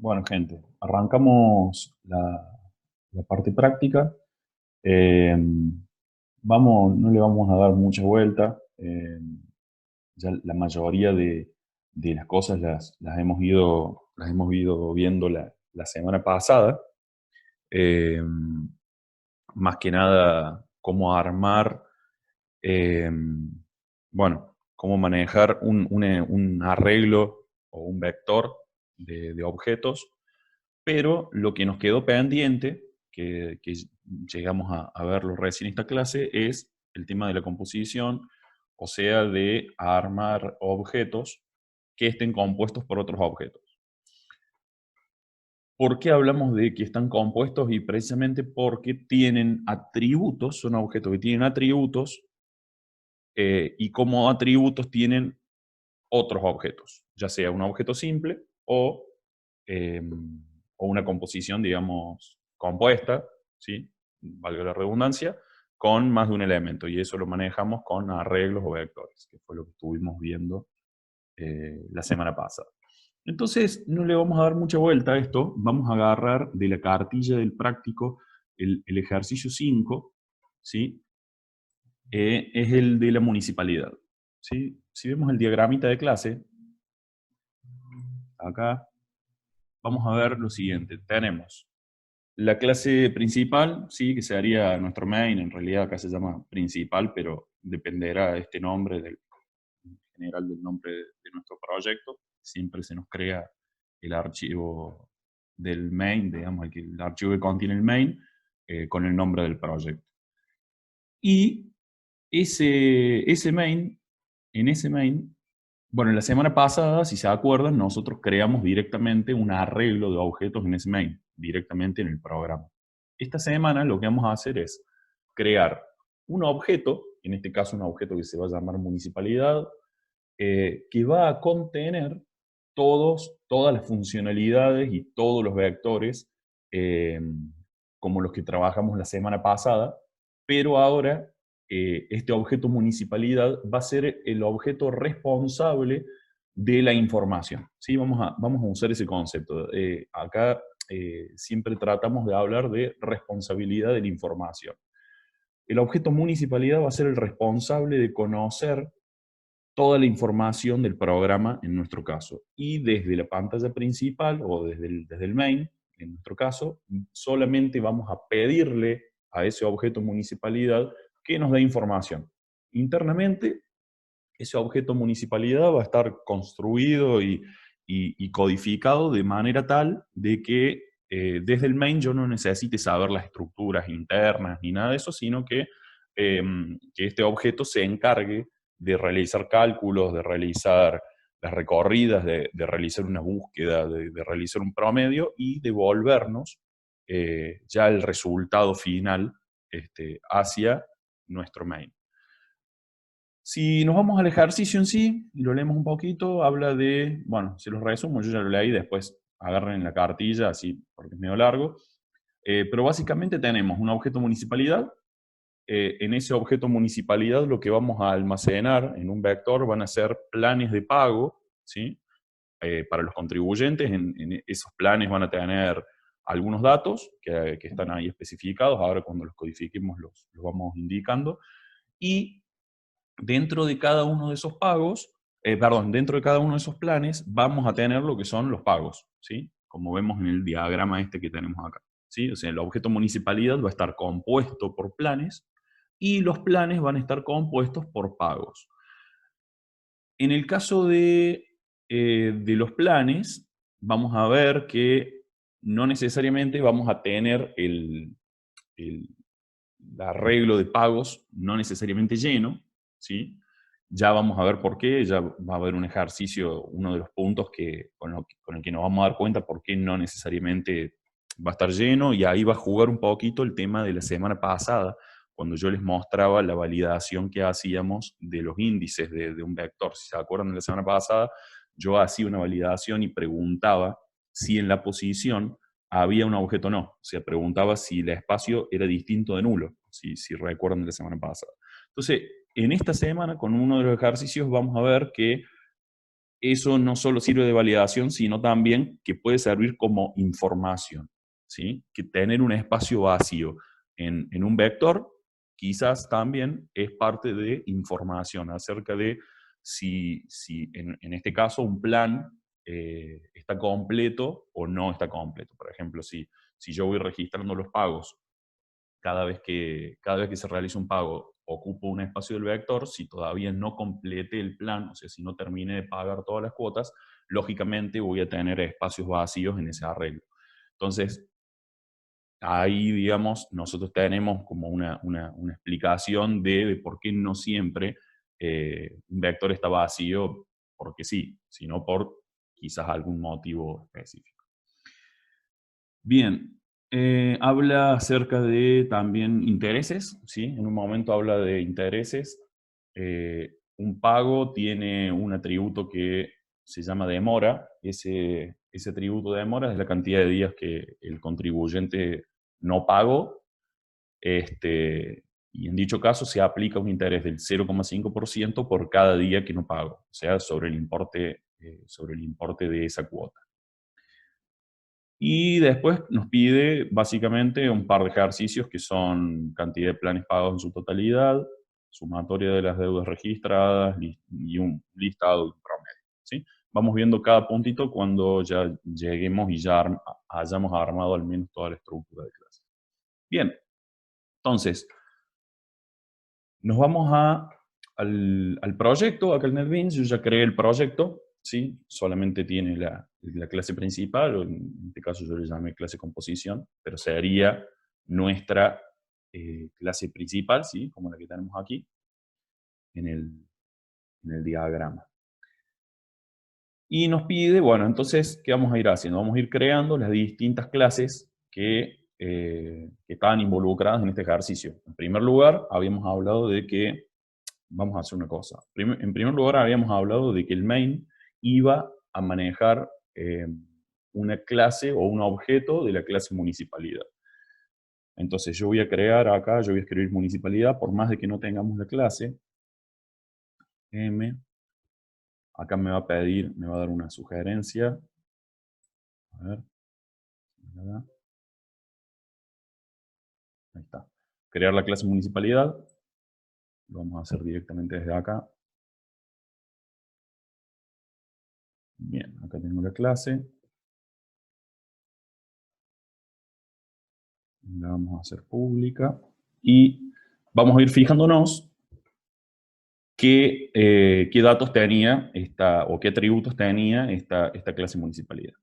Bueno, gente, arrancamos la parte práctica. Eh, no le vamos a dar mucha vuelta. Ya la mayoría de las cosas las hemos ido viendo la semana pasada. Eh, Más que nada, cómo armar, eh, bueno, cómo manejar un arreglo o un vector de objetos. Pero lo que nos quedó pendiente, que llegamos a verlo recién en esta clase, es el tema de la composición, o sea, de armar objetos que estén compuestos por otros objetos. ¿Por qué hablamos de que están compuestos? Y precisamente porque tienen atributos, son objetos que tienen atributos, y como atributos tienen otros objetos, ya sea un objeto simple eh, o una composición, digamos, compuesta, ¿sí? Valga la redundancia, con más de un elemento. Y eso lo manejamos con arreglos o vectores, que fue lo que estuvimos viendo la semana pasada. Entonces, no le vamos a dar mucha vuelta a esto, vamos a agarrar de la cartilla del práctico el ejercicio 5, ¿sí? Es el de la municipalidad. ¿Sí? Si vemos el diagramita de clase, acá vamos a ver lo siguiente. Tenemos la clase principal, sí, que sería nuestro main, en realidad acá se llama principal, pero dependerá de este nombre, en general del nombre de nuestro proyecto. Siempre se nos crea el archivo del main, digamos, el archivo que contiene el main, con el nombre del proyecto. Y ese main, en ese main, bueno, la semana pasada, si se acuerdan, nosotros creamos directamente un arreglo de objetos en ese main, directamente en el programa. Esta semana lo que vamos a hacer es crear un objeto, en este caso un objeto que se va a llamar municipalidad, que va a contener todas las funcionalidades y todos los vectores eh, como los que trabajamos la semana pasada, pero ahora este objeto municipalidad va a ser el objeto responsable de la información. ¿Sí? Vamos a usar ese concepto. Acá siempre tratamos de hablar de responsabilidad de la información. El objeto municipalidad va a ser el responsable de conocer toda la información del programa en nuestro caso. Y desde la pantalla principal o desde el main, en nuestro caso, solamente vamos a pedirle a ese objeto municipalidad que nos dé información. Internamente, ese objeto municipalidad va a estar construido y codificado de manera tal de que desde el main yo no necesite saber las estructuras internas ni nada de eso, sino que este objeto se encargue de realizar cálculos, de realizar las recorridas, de realizar una búsqueda, de realizar un promedio y devolvernos ya el resultado final hacia nuestro main. Si nos vamos al ejercicio en sí, y lo leemos un poquito, habla de, bueno, se los resumo, yo ya lo leí, después agarren la cartilla, así, porque es medio largo, pero básicamente tenemos un objeto municipalidad. En ese objeto municipalidad lo que vamos a almacenar en un vector van a ser planes de pago, ¿sí? Para los contribuyentes. En esos planes van a tener algunos datos que están ahí especificados, ahora cuando los codifiquemos los vamos indicando, y dentro de cada uno de esos pagos, dentro de cada uno de esos planes, vamos a tener lo que son los pagos, ¿sí? Como vemos en el diagrama este que tenemos acá, ¿sí? O sea, el objeto municipalidad va a estar compuesto por planes y los planes van a estar compuestos por pagos. En el caso de los planes, vamos a ver que no necesariamente vamos a tener el arreglo de pagos no necesariamente lleno, ¿sí? Ya vamos a ver por qué, ya va a haber un ejercicio, uno de los puntos con el que nos vamos a dar cuenta por qué no necesariamente va a estar lleno, y ahí va a jugar un poquito el tema de la semana pasada, cuando yo les mostraba la validación que hacíamos de los índices de un vector. Si se acuerdan de la semana pasada, yo hacía una validación y preguntaba si en la posición había un objeto o no. O sea, preguntaba si el espacio era distinto de nulo, si recuerdan de la semana pasada. Entonces, en esta semana, con uno de los ejercicios, vamos a ver que eso no solo sirve de validación, sino también que puede servir como información, ¿sí? Que tener un espacio vacío en un vector quizás también es parte de información acerca de si en este caso un plan está completo o no está completo. Por ejemplo, si yo voy registrando los pagos cada vez que se realiza un pago, ocupo un espacio del vector, si todavía no complete el plan, o sea, si no termine de pagar todas las cuotas, lógicamente voy a tener espacios vacíos en ese arreglo. Entonces, ahí, digamos, nosotros tenemos como una explicación de por qué no siempre un vector está vacío porque sí, sino por quizás algún motivo específico. Bien, habla acerca de también intereses, ¿sí? En un momento habla de intereses. Un pago tiene un atributo que se llama demora. Ese atributo de demora es la cantidad de días que el contribuyente no pagó. Y en dicho caso se aplica un interés del 0,5% por cada día que no pago, o sea, sobre el importe de esa cuota. Y después nos pide básicamente un par de ejercicios que son cantidad de planes pagados en su totalidad, sumatoria de las deudas registradas y un listado y un promedio, ¿sí? Vamos viendo cada puntito cuando ya lleguemos y ya hayamos armado al menos toda la estructura de clase. Bien, entonces, nos vamos al proyecto, acá en NetBeans, yo ya creé el proyecto, ¿sí? Solamente tiene la clase principal, o en este caso yo le llamé clase composición, pero sería nuestra clase principal, ¿sí? Como la que tenemos aquí en el diagrama. Y nos pide, bueno, entonces, ¿qué vamos a ir haciendo? Vamos a ir creando las distintas clases que estaban involucradas en este ejercicio. En primer lugar, habíamos hablado de que vamos a hacer una cosa. En primer lugar, habíamos hablado de que el main iba a manejar una clase o un objeto de la clase municipalidad. Entonces yo voy a crear acá, yo voy a escribir municipalidad, por más de que no tengamos la clase, M, acá me va a pedir, me va a dar una sugerencia. A ver, ahí está. Crear la clase municipalidad, lo vamos a hacer directamente desde acá. Bien, acá tengo la clase. La vamos a hacer pública. Y vamos a ir fijándonos qué datos tenía o qué atributos tenía esta clase municipalidad.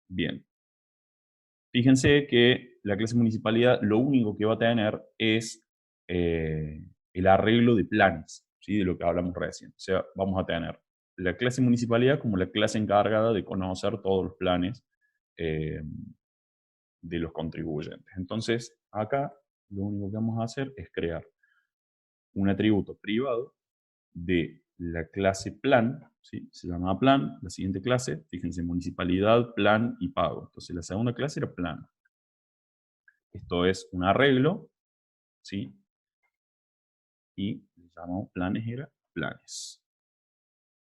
Bien. Fíjense que la clase municipalidad lo único que va a tener es el arreglo de planes, ¿sí? De lo que hablamos recién. O sea, vamos a tener la clase municipalidad como la clase encargada de conocer todos los planes eh, de los contribuyentes. Entonces, acá lo único que vamos a hacer es crear un atributo privado de la clase plan, ¿sí? Se llama plan, la siguiente clase, fíjense, municipalidad, plan y pago. Entonces la segunda clase era plan. Esto es un arreglo, ¿sí? Y le llamamos planes, era planes.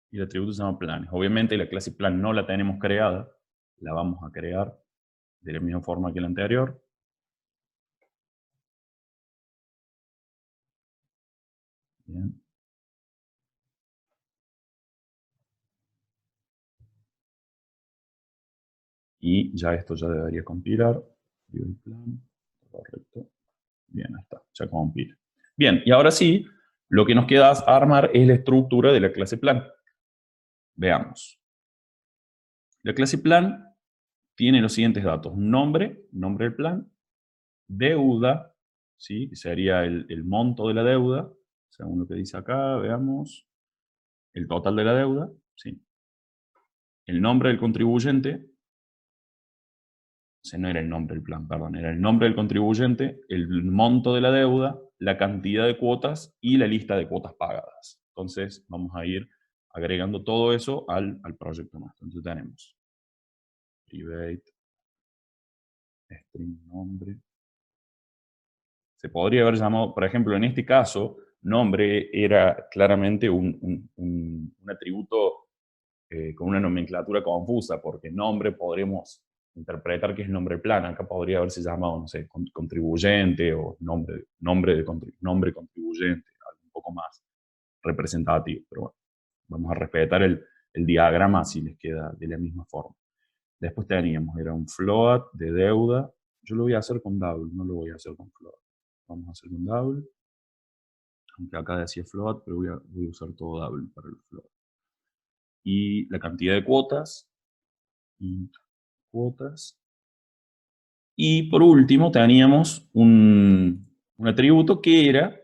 Y el atributo se llama planes. Obviamente la clase plan no la tenemos creada, la vamos a crear de la misma forma que la anterior. Bien. Y ya esto ya debería compilar. Plan, correcto. Bien, ahí está, ya compila. Bien, y ahora sí, lo que nos queda armar es la estructura de la clase plan. Veamos. La clase plan tiene los siguientes datos. Nombre del plan, deuda, ¿sí? Que sería el monto de la deuda, según lo que dice acá, veamos, el total de la deuda, ¿sí? El nombre del contribuyente, o sea, no era el nombre del plan, perdón, era el nombre del contribuyente, el monto de la deuda, la cantidad de cuotas y la lista de cuotas pagadas. Entonces, vamos a ir agregando todo eso al proyecto master. Entonces tenemos private, string nombre. Se podría haber llamado, por ejemplo, en este caso, nombre era claramente un atributo con una nomenclatura confusa, porque nombre podremos interpretar que es nombre plan. Acá podría haberse llamado, no sé, contribuyente o nombre contribuyente, algo un poco más representativo. Pero bueno, vamos a respetar el diagrama si les queda de la misma forma. Después teníamos, era un float de deuda. Yo lo voy a hacer con double, no lo voy a hacer con float. Vamos a hacer con double. Aunque acá decía float, pero voy a usar todo double para el float. Y la cantidad de cuotas. Y cuotas. Y por último teníamos un atributo que era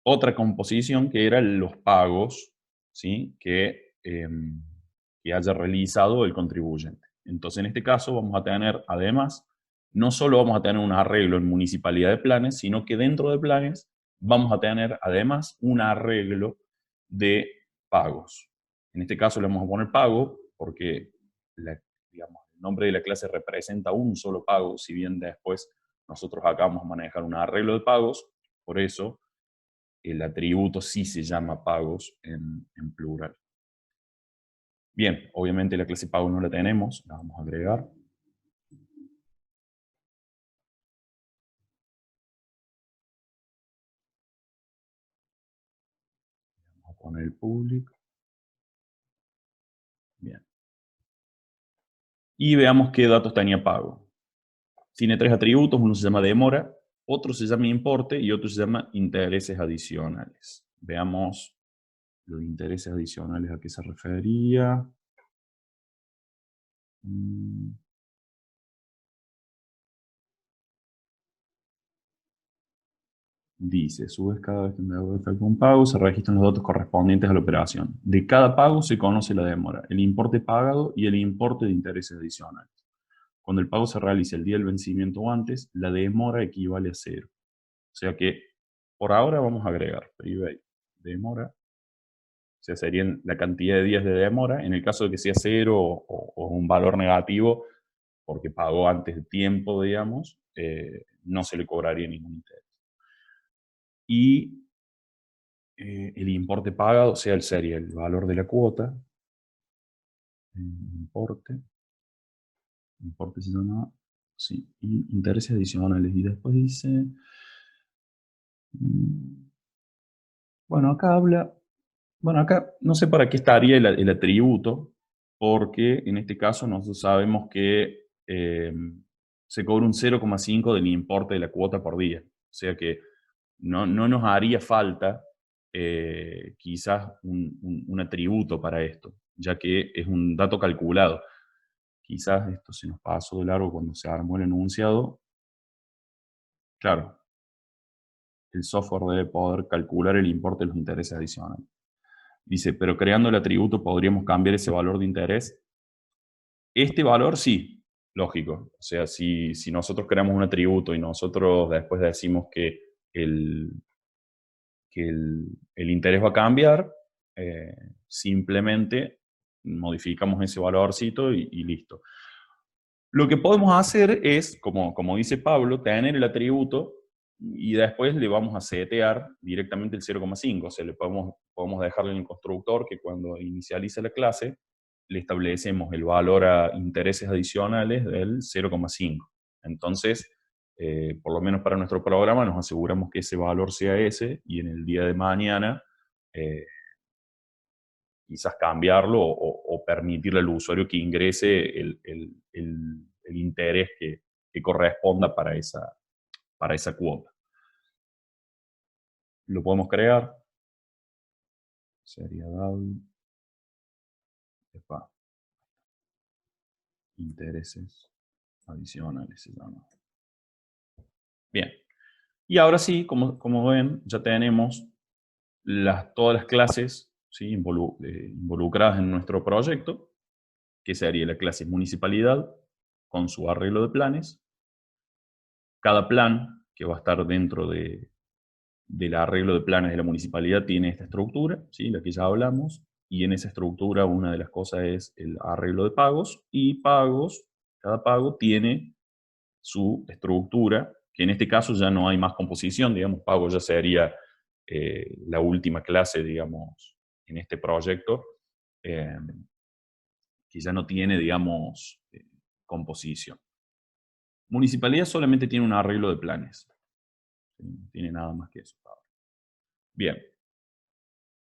otra composición, que eran los pagos, ¿sí? Que haya realizado el contribuyente. Entonces, en este caso vamos a tener, además, no solo vamos a tener un arreglo en municipalidad de planes, sino que dentro de planes vamos a tener, además, un arreglo de pagos. En este caso le vamos a poner pago porque, digamos, el nombre de la clase representa un solo pago, si bien después nosotros acá vamos a manejar un arreglo de pagos, por eso el atributo sí se llama pagos en plural. Bien, obviamente la clase pago no la tenemos, la vamos a agregar. Vamos a poner el público. Bien. Y veamos qué datos tenía pago. Tiene tres atributos, uno se llama demora, otro se llama importe y otro se llama intereses adicionales. Veamos los intereses adicionales a qué se refería. Dice, a su vez, cada vez que un deudor efectúa un pago, se registran los datos correspondientes a la operación. De cada pago se conoce la demora, el importe pagado y el importe de intereses adicionales. Cuando el pago se realiza el día del vencimiento o antes, la demora equivale a 0. O sea que, por ahora vamos a agregar private demora, o sea, serían la cantidad de días de demora. En el caso de que sea 0 o un valor negativo, porque pagó antes de tiempo, digamos, no se le cobraría ningún interés. Y el importe pagado, o sea, sería el valor de la cuota, importe se llama, sí, y intereses adicionales. Y después dice, bueno, acá habla, bueno, acá no sé para qué estaría el atributo, porque en este caso nosotros sabemos que se cobra un 0,5 del importe de la cuota por día. O sea que no nos haría falta quizás un atributo para esto, ya que es un dato calculado. Quizás esto se nos pasó de largo cuando se armó el enunciado. Claro, el software debe poder calcular el importe de los intereses adicionales. Dice, pero creando el atributo podríamos cambiar ese valor de interés. Este valor sí, lógico. O sea, si nosotros creamos un atributo y nosotros después decimos que el, el interés va a cambiar, simplemente modificamos ese valorcito y listo. Lo que podemos hacer es, como dice Pablo, tener el atributo y después le vamos a setear directamente el 0,5. O sea, le podemos dejarle en el constructor que cuando inicialice la clase le establecemos el valor a intereses adicionales del 0,5. Entonces, por lo menos para nuestro programa, nos aseguramos que ese valor sea ese y en el día de mañana eh, quizás cambiarlo o permitirle al usuario que ingrese el interés que corresponda para esa cuota. Lo podemos crear. Sería dado. Intereses adicionales se llama. Bien. Y ahora sí, como ven, ya tenemos todas las clases, ¿sí? Involucradas en nuestro proyecto, que sería la clase municipalidad con su arreglo de planes. Cada plan que va a estar dentro del arreglo de planes de la municipalidad tiene esta estructura, ¿sí? La que ya hablamos, y en esa estructura una de las cosas es el arreglo de pagos, y cada pago tiene su estructura, que en este caso ya no hay más composición, digamos, pago ya sería la última clase, digamos, en este proyecto. que ya no tiene, digamos, composición. Municipalidad solamente tiene un arreglo de planes. ¿Sí? No tiene nada más que eso. Bien.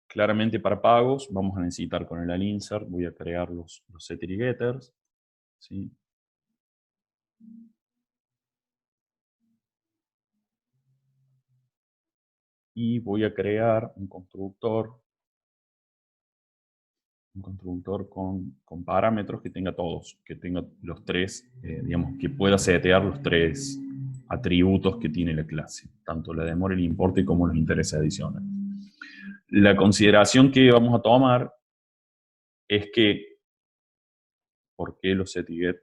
Claramente para pagos vamos a necesitar con el alinsert, voy a crear los setter y getters. ¿Sí? Y voy a crear un constructor con parámetros que tenga todos, que tenga los tres, digamos, que pueda setear los tres atributos que tiene la clase, tanto la demora, el importe como los intereses adicionales. La consideración que vamos a tomar es que, ¿por qué los set y get?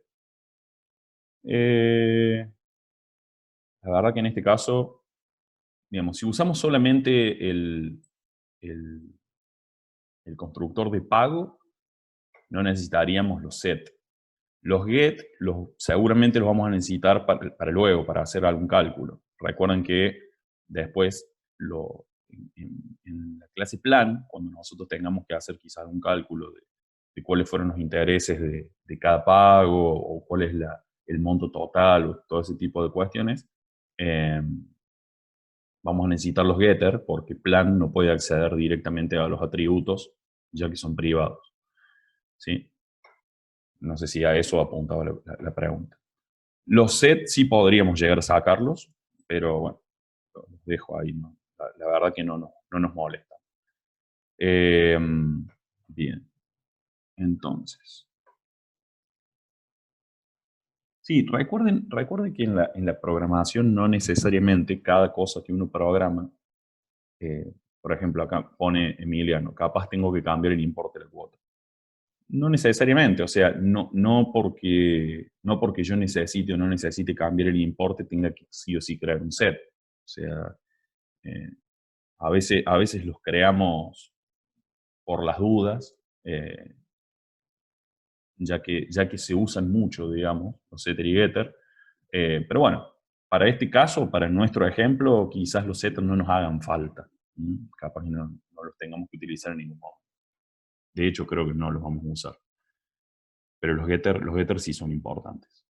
La verdad que en este caso, digamos, si usamos solamente el, el constructor de pago, no necesitaríamos los set. Los get seguramente los vamos a necesitar para luego, para hacer algún cálculo. Recuerden que después, en la clase plan, cuando nosotros tengamos que hacer quizás un cálculo de cuáles fueron los intereses de cada pago o cuál es el monto total o todo ese tipo de cuestiones, vamos a necesitar los getter porque plan no puede acceder directamente a los atributos ya que son privados. ¿Sí? No sé si a eso apuntaba la pregunta. Los set sí podríamos llegar a sacarlos, pero bueno, los dejo ahí. ¿No? La verdad que no nos molesta. Bien, entonces. Sí, recuerden que en la programación no necesariamente cada cosa que uno programa, por ejemplo, acá pone Emiliano, capaz tengo que cambiar el importe de la cuota. No necesariamente, o sea, no porque yo necesite o no necesite cambiar el importe, tenga que sí o sí crear un set. O sea, eh, a veces los creamos por las dudas, ya que se usan mucho, digamos, los setter y getter. Pero bueno, para este caso, para nuestro ejemplo, quizás los setters no nos hagan falta. Capaz que no los tengamos que utilizar en ningún modo. De hecho, creo que no los vamos a usar. Pero los getters sí son importantes.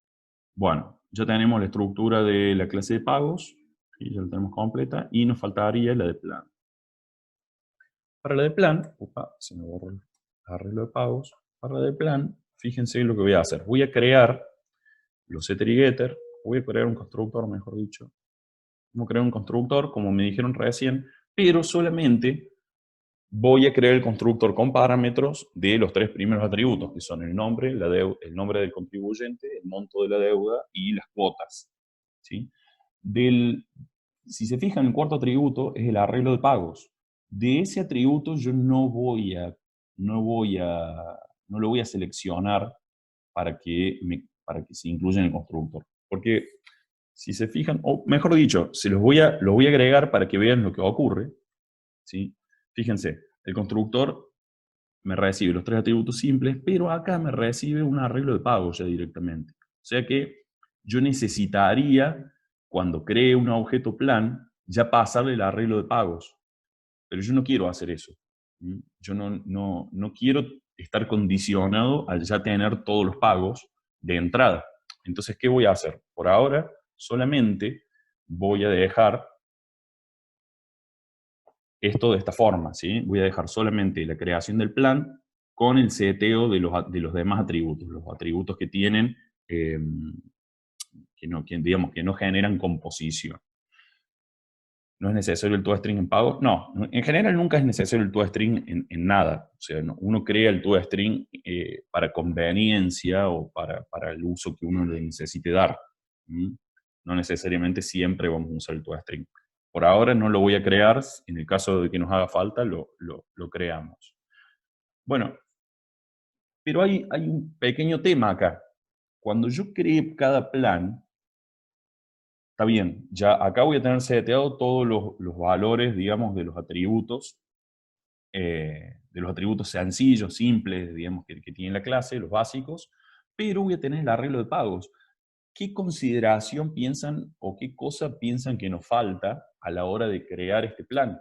Bueno, ya tenemos la estructura de la clase de pagos, y ya la tenemos completa, y nos faltaría la de plan. Para la de plan, se me borró el arreglo de pagos. Para la de plan, fíjense lo que voy a hacer. Voy a crear los setter y getter, voy a crear un constructor, mejor dicho. Voy a crear un constructor, como me dijeron recién, pero solamente voy a crear el constructor con parámetros de los tres primeros atributos, que son el nombre, el nombre del contribuyente, el monto de la deuda y las cuotas. ¿Sí? Si se fijan, el cuarto atributo es el arreglo de pagos. De ese atributo yo no lo voy a seleccionar para que se incluya en el constructor. Porque si se fijan, o mejor dicho, lo voy a agregar para que vean lo que ocurre. ¿Sí? Fíjense, el constructor me recibe los tres atributos simples, pero acá me recibe un arreglo de pagos ya directamente. O sea que yo necesitaría, cuando cree un objeto plan, ya pasarle el arreglo de pagos. Pero yo no quiero hacer eso. Yo no quiero estar condicionado al ya tener todos los pagos de entrada. Entonces, ¿qué voy a hacer? Por ahora, solamente voy a dejar esto de esta forma, ¿sí? Voy a dejar solamente la creación del plan con el seteo de los demás atributos, los atributos que tienen, digamos, que no generan composición. ¿No es necesario el toString en pagos? No, en general nunca es necesario el toString en nada. O sea, uno crea el toString para conveniencia o para el uso que uno le necesite dar. No necesariamente siempre vamos a usar el toString. Por ahora no lo voy a crear, en el caso de que nos haga falta, lo creamos. Bueno, pero hay un pequeño tema acá. Cuando yo cree cada plan, está bien, ya acá voy a tener seteado todos los valores, digamos, de los atributos sencillos, simples, digamos, que tiene la clase, los básicos, pero voy a tener el arreglo de pagos. ¿Qué consideración piensan o qué cosa piensan que nos falta a la hora de crear este plan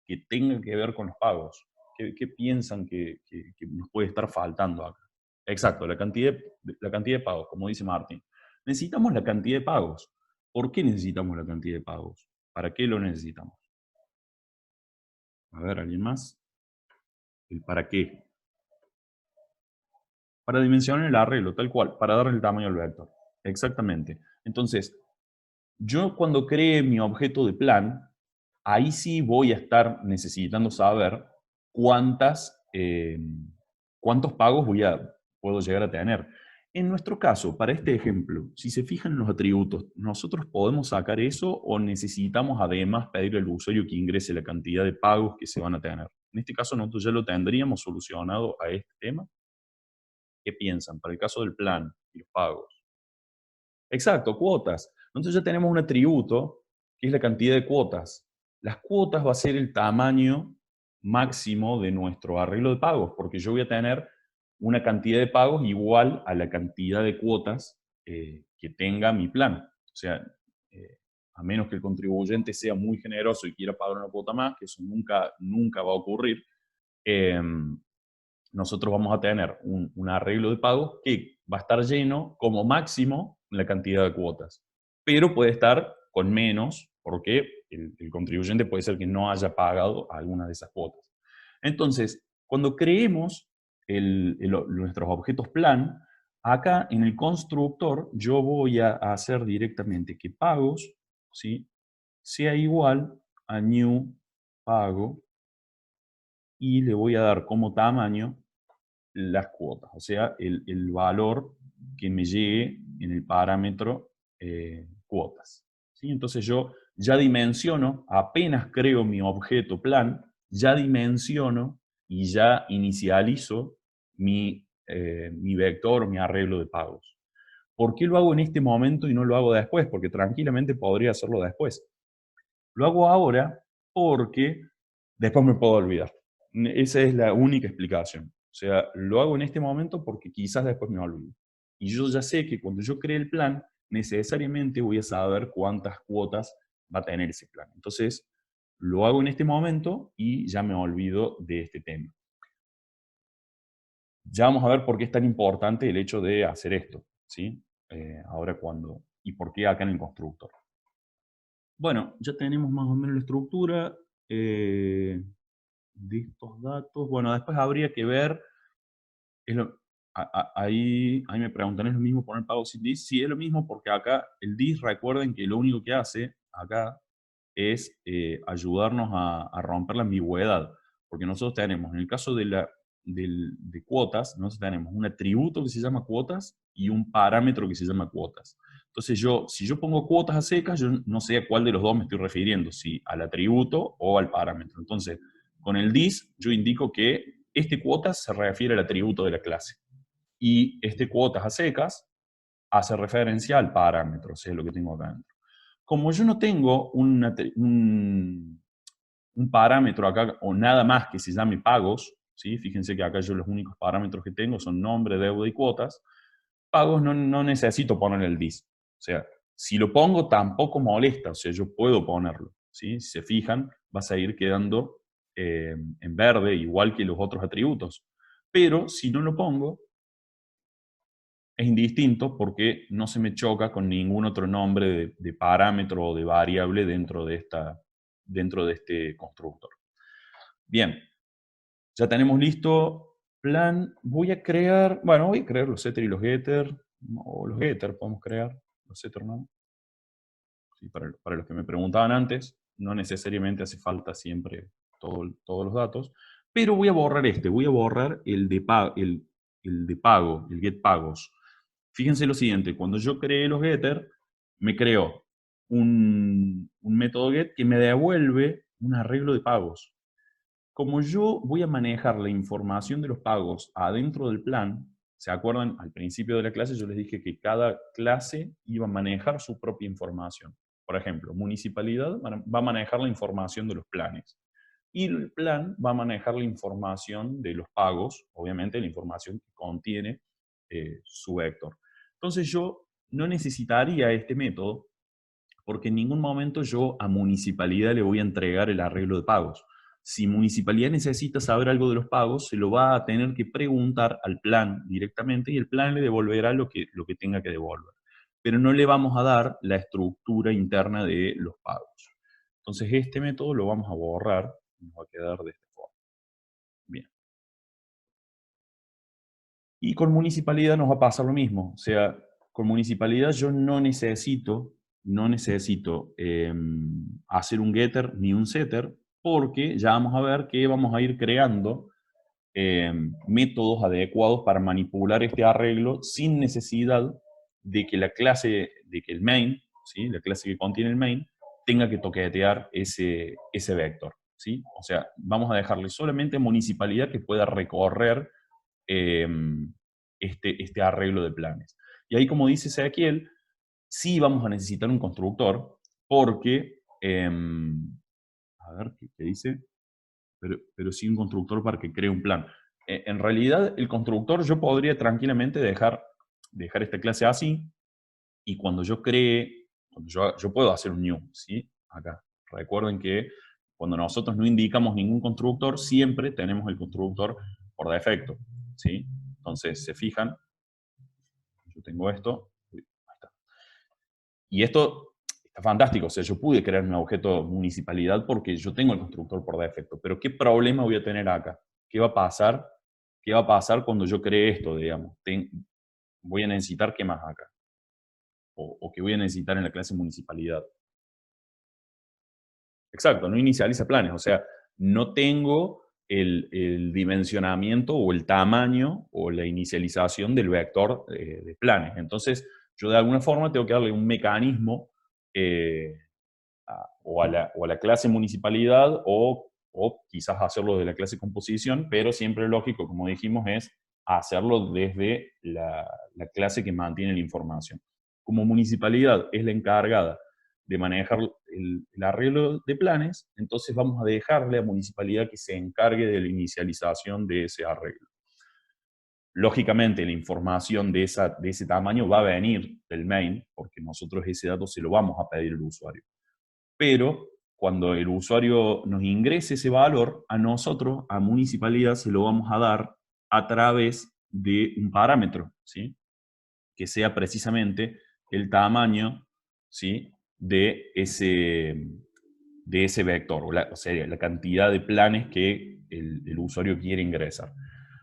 que tenga que ver con los pagos? ¿Qué piensan que nos puede estar faltando acá? Exacto, la cantidad de pagos, como dice Martín. Necesitamos la cantidad de pagos. ¿Por qué necesitamos la cantidad de pagos? ¿Para qué lo necesitamos? A ver, ¿alguien más? ¿El para qué? Para dimensionar el arreglo, tal cual, para darle el tamaño al vector. Exactamente. Entonces, yo cuando cree mi objeto de plan, ahí sí voy a estar necesitando saber cuántos pagos puedo llegar a tener. En nuestro caso, para este ejemplo, si se fijan en los atributos, ¿nosotros podemos sacar eso o necesitamos además pedirle al usuario que ingrese la cantidad de pagos que se van a tener? En este caso, nosotros ya lo tendríamos solucionado a este tema. ¿Qué piensan? Para el caso del plan y los pagos. Exacto, cuotas. Nosotros ya tenemos un atributo que es la cantidad de cuotas. Las cuotas va a ser el tamaño máximo de nuestro arreglo de pagos, porque yo voy a tener una cantidad de pagos igual a la cantidad de cuotas que tenga mi plan. O sea, a menos que el contribuyente sea muy generoso y quiera pagar una cuota más, que eso nunca va a ocurrir, eh, nosotros vamos a tener un arreglo de pagos que va a estar lleno como máximo la cantidad de cuotas, pero puede estar con menos porque el contribuyente puede ser que no haya pagado alguna de esas cuotas. Entonces, cuando creemos nuestros objetos plan, acá en el constructor yo voy a hacer directamente que pagos, ¿sí?, sea igual a new pago y le voy a dar como tamaño las cuotas, o sea, el valor que me llegue en el parámetro cuotas. ¿Sí? Entonces yo ya dimensiono, apenas creo mi objeto plan, ya dimensiono y ya inicializo mi vector, mi arreglo de pagos. ¿Por qué lo hago en este momento y no lo hago después? Porque tranquilamente podría hacerlo después. Lo hago ahora porque después me puedo olvidar. Esa es la única explicación. O sea, lo hago en este momento porque quizás después me olvido. Y yo ya sé que cuando yo cree el plan, necesariamente voy a saber cuántas cuotas va a tener ese plan. Entonces, lo hago en este momento y ya me olvido de este tema. Ya vamos a ver por qué es tan importante el hecho de hacer esto, ¿sí? Ahora cuando, y por qué acá en el constructor. Bueno, ya tenemos más o menos la estructura de estos datos. Bueno, después habría que ver, es lo- ahí me preguntan, ¿es lo mismo poner pago sin DIS? Sí, es lo mismo porque acá el DIS, recuerden que lo único que hace acá es ayudarnos a romper la ambigüedad. Porque nosotros tenemos, en el caso de cuotas, nosotros tenemos un atributo que se llama cuotas y un parámetro que se llama cuotas. Entonces si yo pongo cuotas a secas, yo no sé a cuál de los dos me estoy refiriendo, si al atributo o al parámetro. Entonces, con el dis yo indico que este cuotas se refiere al atributo de la clase. Y este cuotas a secas hace referencia al parámetro, o sea, lo que tengo acá dentro. Como yo no tengo un parámetro acá, o nada más que se llame pagos, ¿sí? Fíjense que acá yo los únicos parámetros que tengo son nombre, deuda y cuotas. Pagos no necesito poner el dis. O sea, si lo pongo tampoco molesta, o sea, yo puedo ponerlo, ¿sí? Si se fijan, va a seguir quedando en verde, igual que los otros atributos. Pero si no lo pongo, es indistinto porque no se me choca con ningún otro nombre de parámetro o de variable dentro de este constructor. Bien, ya tenemos listo plan. Voy a crear los setter y los getter, o los getter podemos crear, los setter no. Sí, para los que me preguntaban antes, no necesariamente hace falta siempre todos los datos, pero voy a borrar voy a borrar el de pago, el get pagos. Fíjense lo siguiente, cuando yo creé los getter, me creó un método get que me devuelve un arreglo de pagos. Como yo voy a manejar la información de los pagos adentro del plan, ¿se acuerdan? Al principio de la clase yo les dije que cada clase iba a manejar su propia información. Por ejemplo, municipalidad va a manejar la información de los planes. Y el plan va a manejar la información de los pagos, obviamente la información que contiene su vector. Entonces yo no necesitaría este método porque en ningún momento yo a municipalidad le voy a entregar el arreglo de pagos. Si municipalidad necesita saber algo de los pagos, se lo va a tener que preguntar al plan directamente y el plan le devolverá lo que tenga que devolver. Pero no le vamos a dar la estructura interna de los pagos. Entonces este método lo vamos a borrar, nos va a quedar de esta forma. Bien. Y con municipalidad nos va a pasar lo mismo. O sea, con municipalidad yo no necesito hacer un getter ni un setter, porque ya vamos a ver que vamos a ir creando métodos adecuados para manipular este arreglo sin necesidad de que la clase, de que el main, ¿sí? La clase que contiene el main, tenga que toquetear ese vector. ¿Sí? O sea, vamos a dejarle solamente municipalidad que pueda recorrer eh, este arreglo de planes. Y ahí, como dice Ezequiel, sí vamos a necesitar un constructor porque, a ver, ¿qué dice? Pero sí un constructor para que cree un plan. En realidad, el constructor yo podría tranquilamente dejar esta clase así, y cuando yo cree, yo puedo hacer un new, ¿sí? Acá. Recuerden que cuando nosotros no indicamos ningún constructor, siempre tenemos el constructor por defecto, ¿sí? Entonces, se fijan, yo tengo esto, ahí está. Y esto está fantástico, o sea, yo pude crear un objeto municipalidad porque yo tengo el constructor por defecto, pero ¿qué problema voy a tener acá? ¿Qué va a pasar? ¿Qué va a pasar cuando yo cree esto, digamos? Voy a necesitar qué más acá, o qué voy a necesitar en la clase municipalidad. Exacto, no inicializa planes, o sea, no tengo el dimensionamiento o el tamaño o la inicialización del vector de planes. Entonces, yo de alguna forma tengo que darle un mecanismo eh, o a la clase municipalidad o quizás hacerlo de la clase composición, pero siempre lógico, como dijimos, es hacerlo desde la clase que mantiene la información. Como municipalidad es la encargada de manejar el arreglo de planes, entonces vamos a dejarle a municipalidad que se encargue de la inicialización de ese arreglo. Lógicamente, la información de ese tamaño va a venir del main, porque nosotros ese dato se lo vamos a pedir al usuario. Pero cuando el usuario nos ingrese ese valor, a nosotros, a municipalidad, se lo vamos a dar a través de un parámetro, ¿sí? Que sea precisamente el tamaño, ¿sí? de ese vector, o sea, la cantidad de planes que el usuario quiere ingresar.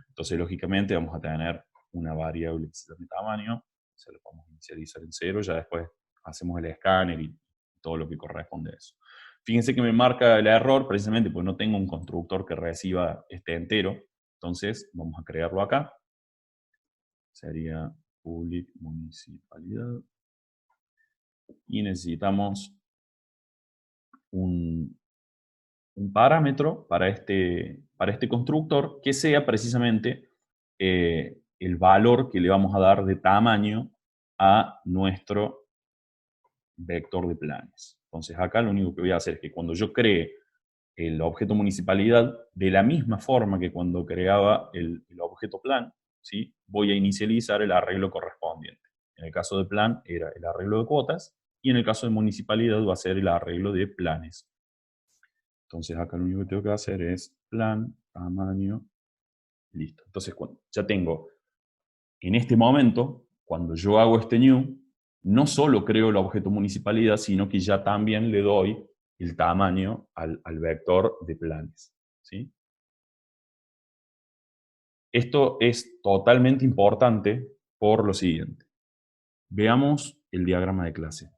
Entonces, lógicamente, vamos a tener una variable que se llama tamaño, se lo podemos inicializar en 0, ya después hacemos el escáner y todo lo que corresponde a eso. Fíjense que me marca el error precisamente porque no tengo un constructor que reciba este entero. Entonces, vamos a crearlo acá. Sería public municipalidad. Y necesitamos un parámetro para este constructor que sea precisamente el valor que le vamos a dar de tamaño a nuestro vector de planes. Entonces acá lo único que voy a hacer es que cuando yo cree el objeto municipalidad, de la misma forma que cuando creaba el objeto plan, ¿sí? Voy a inicializar el arreglo correspondiente. En el caso de plan era el arreglo de cuotas y en el caso de municipalidad va a ser el arreglo de planes. Entonces acá lo único que tengo que hacer es plan, tamaño, listo. Entonces ya tengo, en este momento, cuando yo hago este new, no solo creo el objeto municipalidad, sino que ya también le doy el tamaño al vector de planes. ¿Sí? Esto es totalmente importante por lo siguiente. Veamos el diagrama de clase.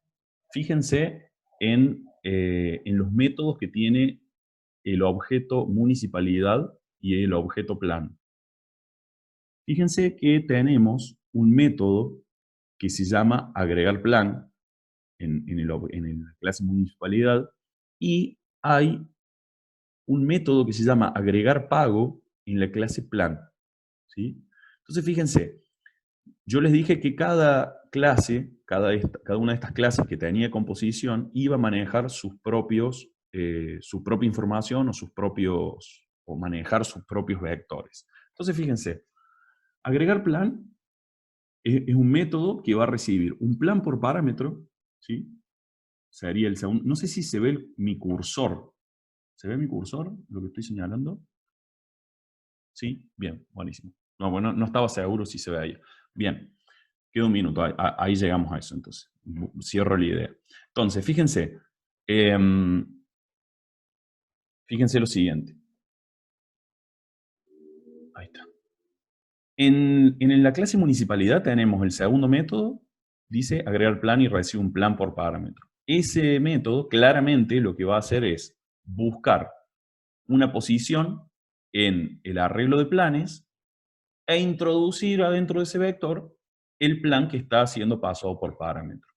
Fíjense en los métodos que tiene el objeto municipalidad y el objeto plan. Fíjense que tenemos un método que se llama agregar plan en la clase municipalidad y hay un método que se llama agregar pago en la clase plan. ¿Sí? Entonces fíjense, yo les dije que cada clase, cada una de estas clases que tenía composición, iba a manejar su propia información o manejar sus propios vectores. Entonces fíjense, agregar plan es un método que va a recibir un plan por parámetro, ¿sí? Sería el segundo. No sé si se ve mi cursor. ¿Se ve mi cursor, lo que estoy señalando? ¿Sí? Bien, buenísimo. No, bueno, no estaba seguro si se veía. Bien, queda un minuto, ahí llegamos a eso entonces. Cierro la idea. Entonces, fíjense, em, fíjense lo siguiente. Ahí está. En la clase municipalidad tenemos el segundo método, dice agregar plan y recibe un plan por parámetro. Ese método claramente lo que va a hacer es buscar una posición en el arreglo de planes e introducir adentro de ese vector el plan que está siendo pasado por parámetro.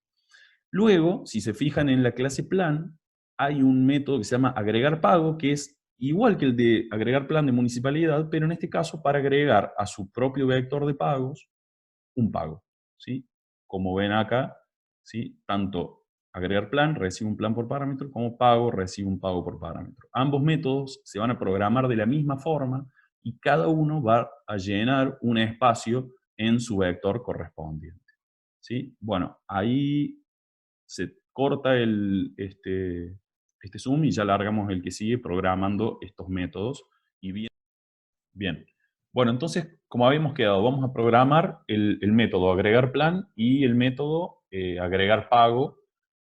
Luego, si se fijan en la clase plan, hay un método que se llama agregar pago, que es igual que el de agregar plan de municipalidad, pero en este caso para agregar a su propio vector de pagos un pago, ¿sí? Como ven acá, ¿sí? Tanto agregar plan recibe un plan por parámetro, como pago recibe un pago por parámetro. Ambos métodos se van a programar de la misma forma y cada uno va a llenar un espacio en su vector correspondiente, ¿sí? Bueno, ahí se corta este Zoom y ya largamos el que sigue programando estos métodos. Y bien. Bueno, entonces, como habíamos quedado, vamos a programar el método agregar plan y el método agregar pago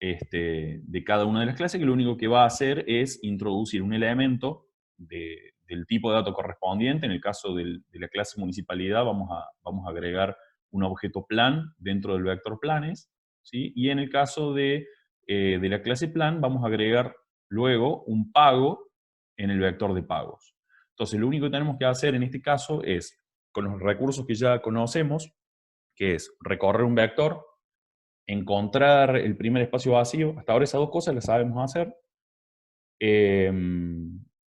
de cada una de las clases, que lo único que va a hacer es introducir un elemento del tipo de dato correspondiente. En el caso de la clase municipalidad vamos a agregar un objeto plan dentro del vector planes, ¿sí? Y en el caso de la clase plan vamos a agregar luego un pago en el vector de pagos. Entonces, lo único que tenemos que hacer en este caso es, con los recursos que ya conocemos, que es recorrer un vector, encontrar el primer espacio vacío, hasta ahora esas dos cosas las sabemos hacer, eh,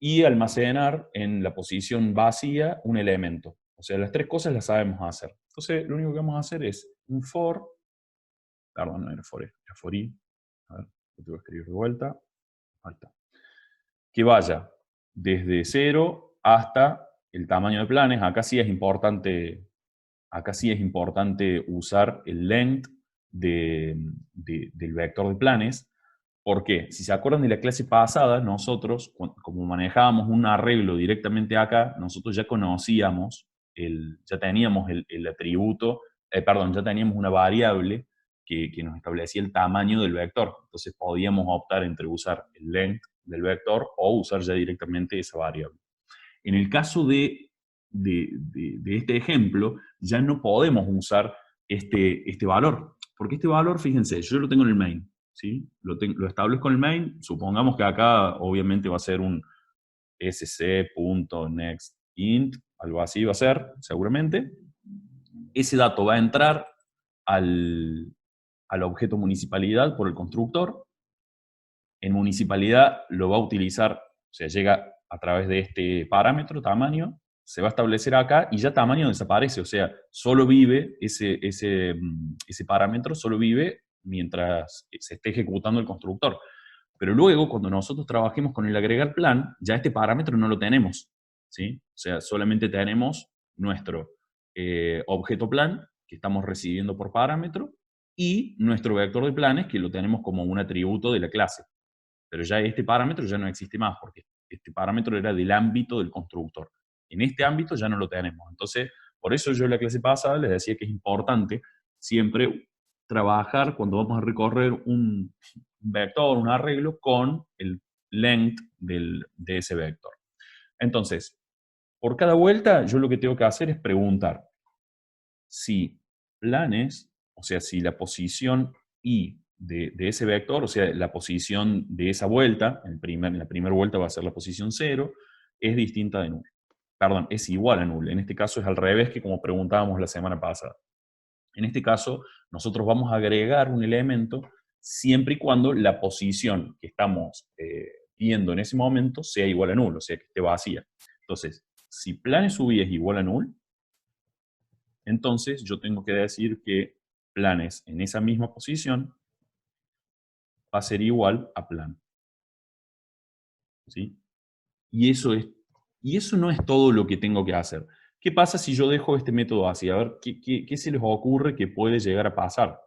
y almacenar en la posición vacía un elemento. O sea, las tres cosas las sabemos hacer. Entonces, lo único que vamos a hacer es un for, perdón, no era for, era for i, a ver, lo tengo que escribir de vuelta, ahí está, que vaya desde 0 hasta el tamaño de planes. Acá sí es importante usar el length del vector de planes. ¿Por qué? Si se acuerdan de la clase pasada, nosotros, como manejábamos un arreglo directamente acá, nosotros ya conocíamos, ya teníamos el atributo, perdón, ya teníamos una variable que nos establecía el tamaño del vector. Entonces podíamos optar entre usar el length del vector o usar ya directamente esa variable. En el caso de este ejemplo, ya no podemos usar este valor, porque este valor, fíjense, yo lo tengo en el main, ¿sí? Lo establezco en el main, supongamos que acá obviamente va a ser un sc.nextInt, algo así va a ser, seguramente. Ese dato va a entrar al objeto municipalidad por el constructor. En municipalidad lo va a utilizar, o sea, llega a través de este parámetro, tamaño, se va a establecer acá y ya tamaño desaparece, o sea, solo vive ese parámetro, solo vive mientras se esté ejecutando el constructor. Pero luego, cuando nosotros trabajemos con el agregar plan, ya este parámetro no lo tenemos, ¿sí? O sea, solamente tenemos nuestro objeto plan, que estamos recibiendo por parámetro, y nuestro vector de planes, que lo tenemos como un atributo de la clase. Pero ya este parámetro ya no existe más, porque este parámetro era del ámbito del constructor. En este ámbito ya no lo tenemos. Entonces, por eso yo en la clase pasada les decía que es importante siempre trabajar cuando vamos a recorrer un vector, un arreglo, con el length de ese vector. Entonces, por cada vuelta, yo lo que tengo que hacer es preguntar si planes, o sea, si la posición i de ese vector, o sea, la posición de esa vuelta, en la primera vuelta va a ser la posición 0, es distinta de null. Perdón, es igual a null. En este caso es al revés que como preguntábamos la semana pasada. En este caso, nosotros vamos a agregar un elemento siempre y cuando la posición que estamos viendo en ese momento sea igual a null, o sea, que esté vacía. Entonces, si planes subí es igual a null, entonces yo tengo que decir que planes en esa misma posición va a ser igual a plan, ¿sí? Y eso no es todo lo que tengo que hacer. ¿Qué pasa si yo dejo este método así? A ver, ¿qué se les ocurre que puede llegar a pasar?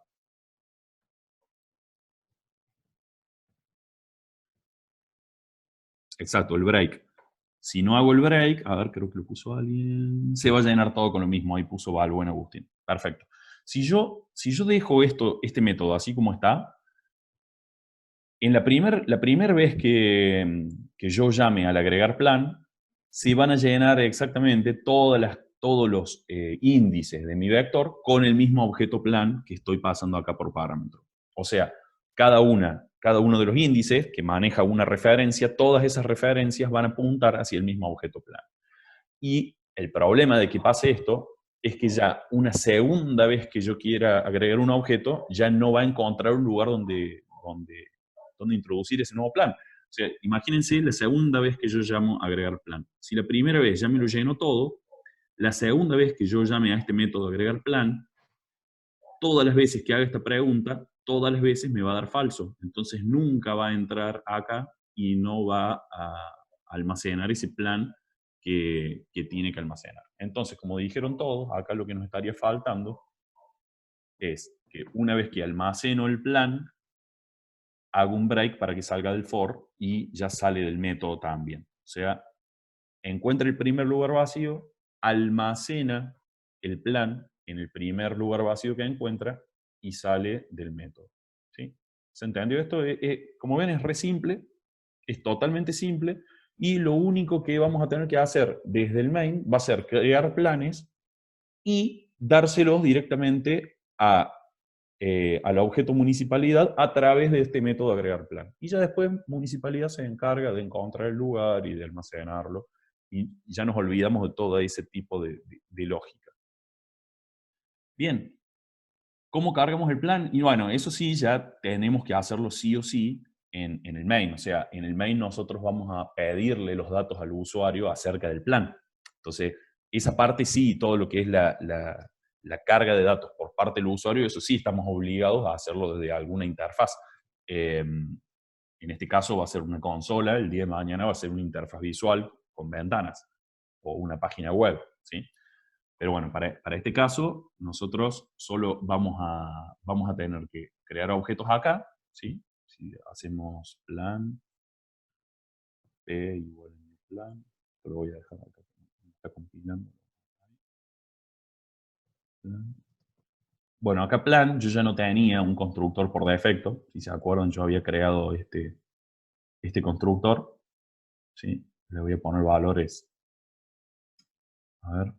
Exacto, el break. Si no hago el break, a ver, creo que lo puso alguien, se va a llenar todo con lo mismo, ahí puso Balbuena Agustín. Perfecto. Si yo dejo este método así como está, en la primer vez que yo llame al agregar plan, se van a llenar exactamente todos los índices de mi vector con el mismo objeto plan que estoy pasando acá por parámetro. O sea, cada uno de los índices que maneja una referencia, todas esas referencias van a apuntar hacia el mismo objeto plan. Y el problema de que pase esto es que ya una segunda vez que yo quiera agregar un objeto, ya no va a encontrar un lugar donde introducir ese nuevo plan. O sea, imagínense la segunda vez que yo llamo a agregar plan. Si la primera vez ya me lo lleno todo, la segunda vez que yo llame a este método agregar plan, todas las veces que haga esta pregunta, todas las veces me va a dar falso. Entonces nunca va a entrar acá y no va a almacenar ese plan que tiene que almacenar. Entonces, como dijeron todos, acá lo que nos estaría faltando es que una vez que almaceno el plan, hago un break para que salga del for y ya sale del método también. O sea, encuentra el primer lugar vacío, almacena el plan en el primer lugar vacío que encuentra y sale del método. ¿Sí? ¿Se entendió esto? Como ven, es re simple, es totalmente simple, y lo único que vamos a tener que hacer desde el main va a ser crear planes y dárselos directamente al objeto municipalidad a través de este método de agregar plan. Y ya después municipalidad se encarga de encontrar el lugar y de almacenarlo, y ya nos olvidamos de todo ese tipo de lógica. Bien, ¿cómo cargamos el plan? Y bueno, eso sí, ya tenemos que hacerlo sí o sí en el main. O sea, en el main nosotros vamos a pedirle los datos al usuario acerca del plan. Entonces, esa parte sí, todo lo que es la carga de datos por parte del usuario, eso sí estamos obligados a hacerlo desde alguna interfaz. En este caso va a ser una consola, el día de mañana va a ser una interfaz visual con ventanas o una página web, ¿sí? Pero bueno, para este caso, nosotros solo vamos a tener que crear objetos acá, ¿sí? Si hacemos plan, p igual a new plan, lo voy a dejar acá, está compilando. Plan. Bueno, acá plan, yo ya no tenía un constructor por defecto. Si se acuerdan, yo había creado este constructor, ¿sí? Le voy a poner valores, a ver,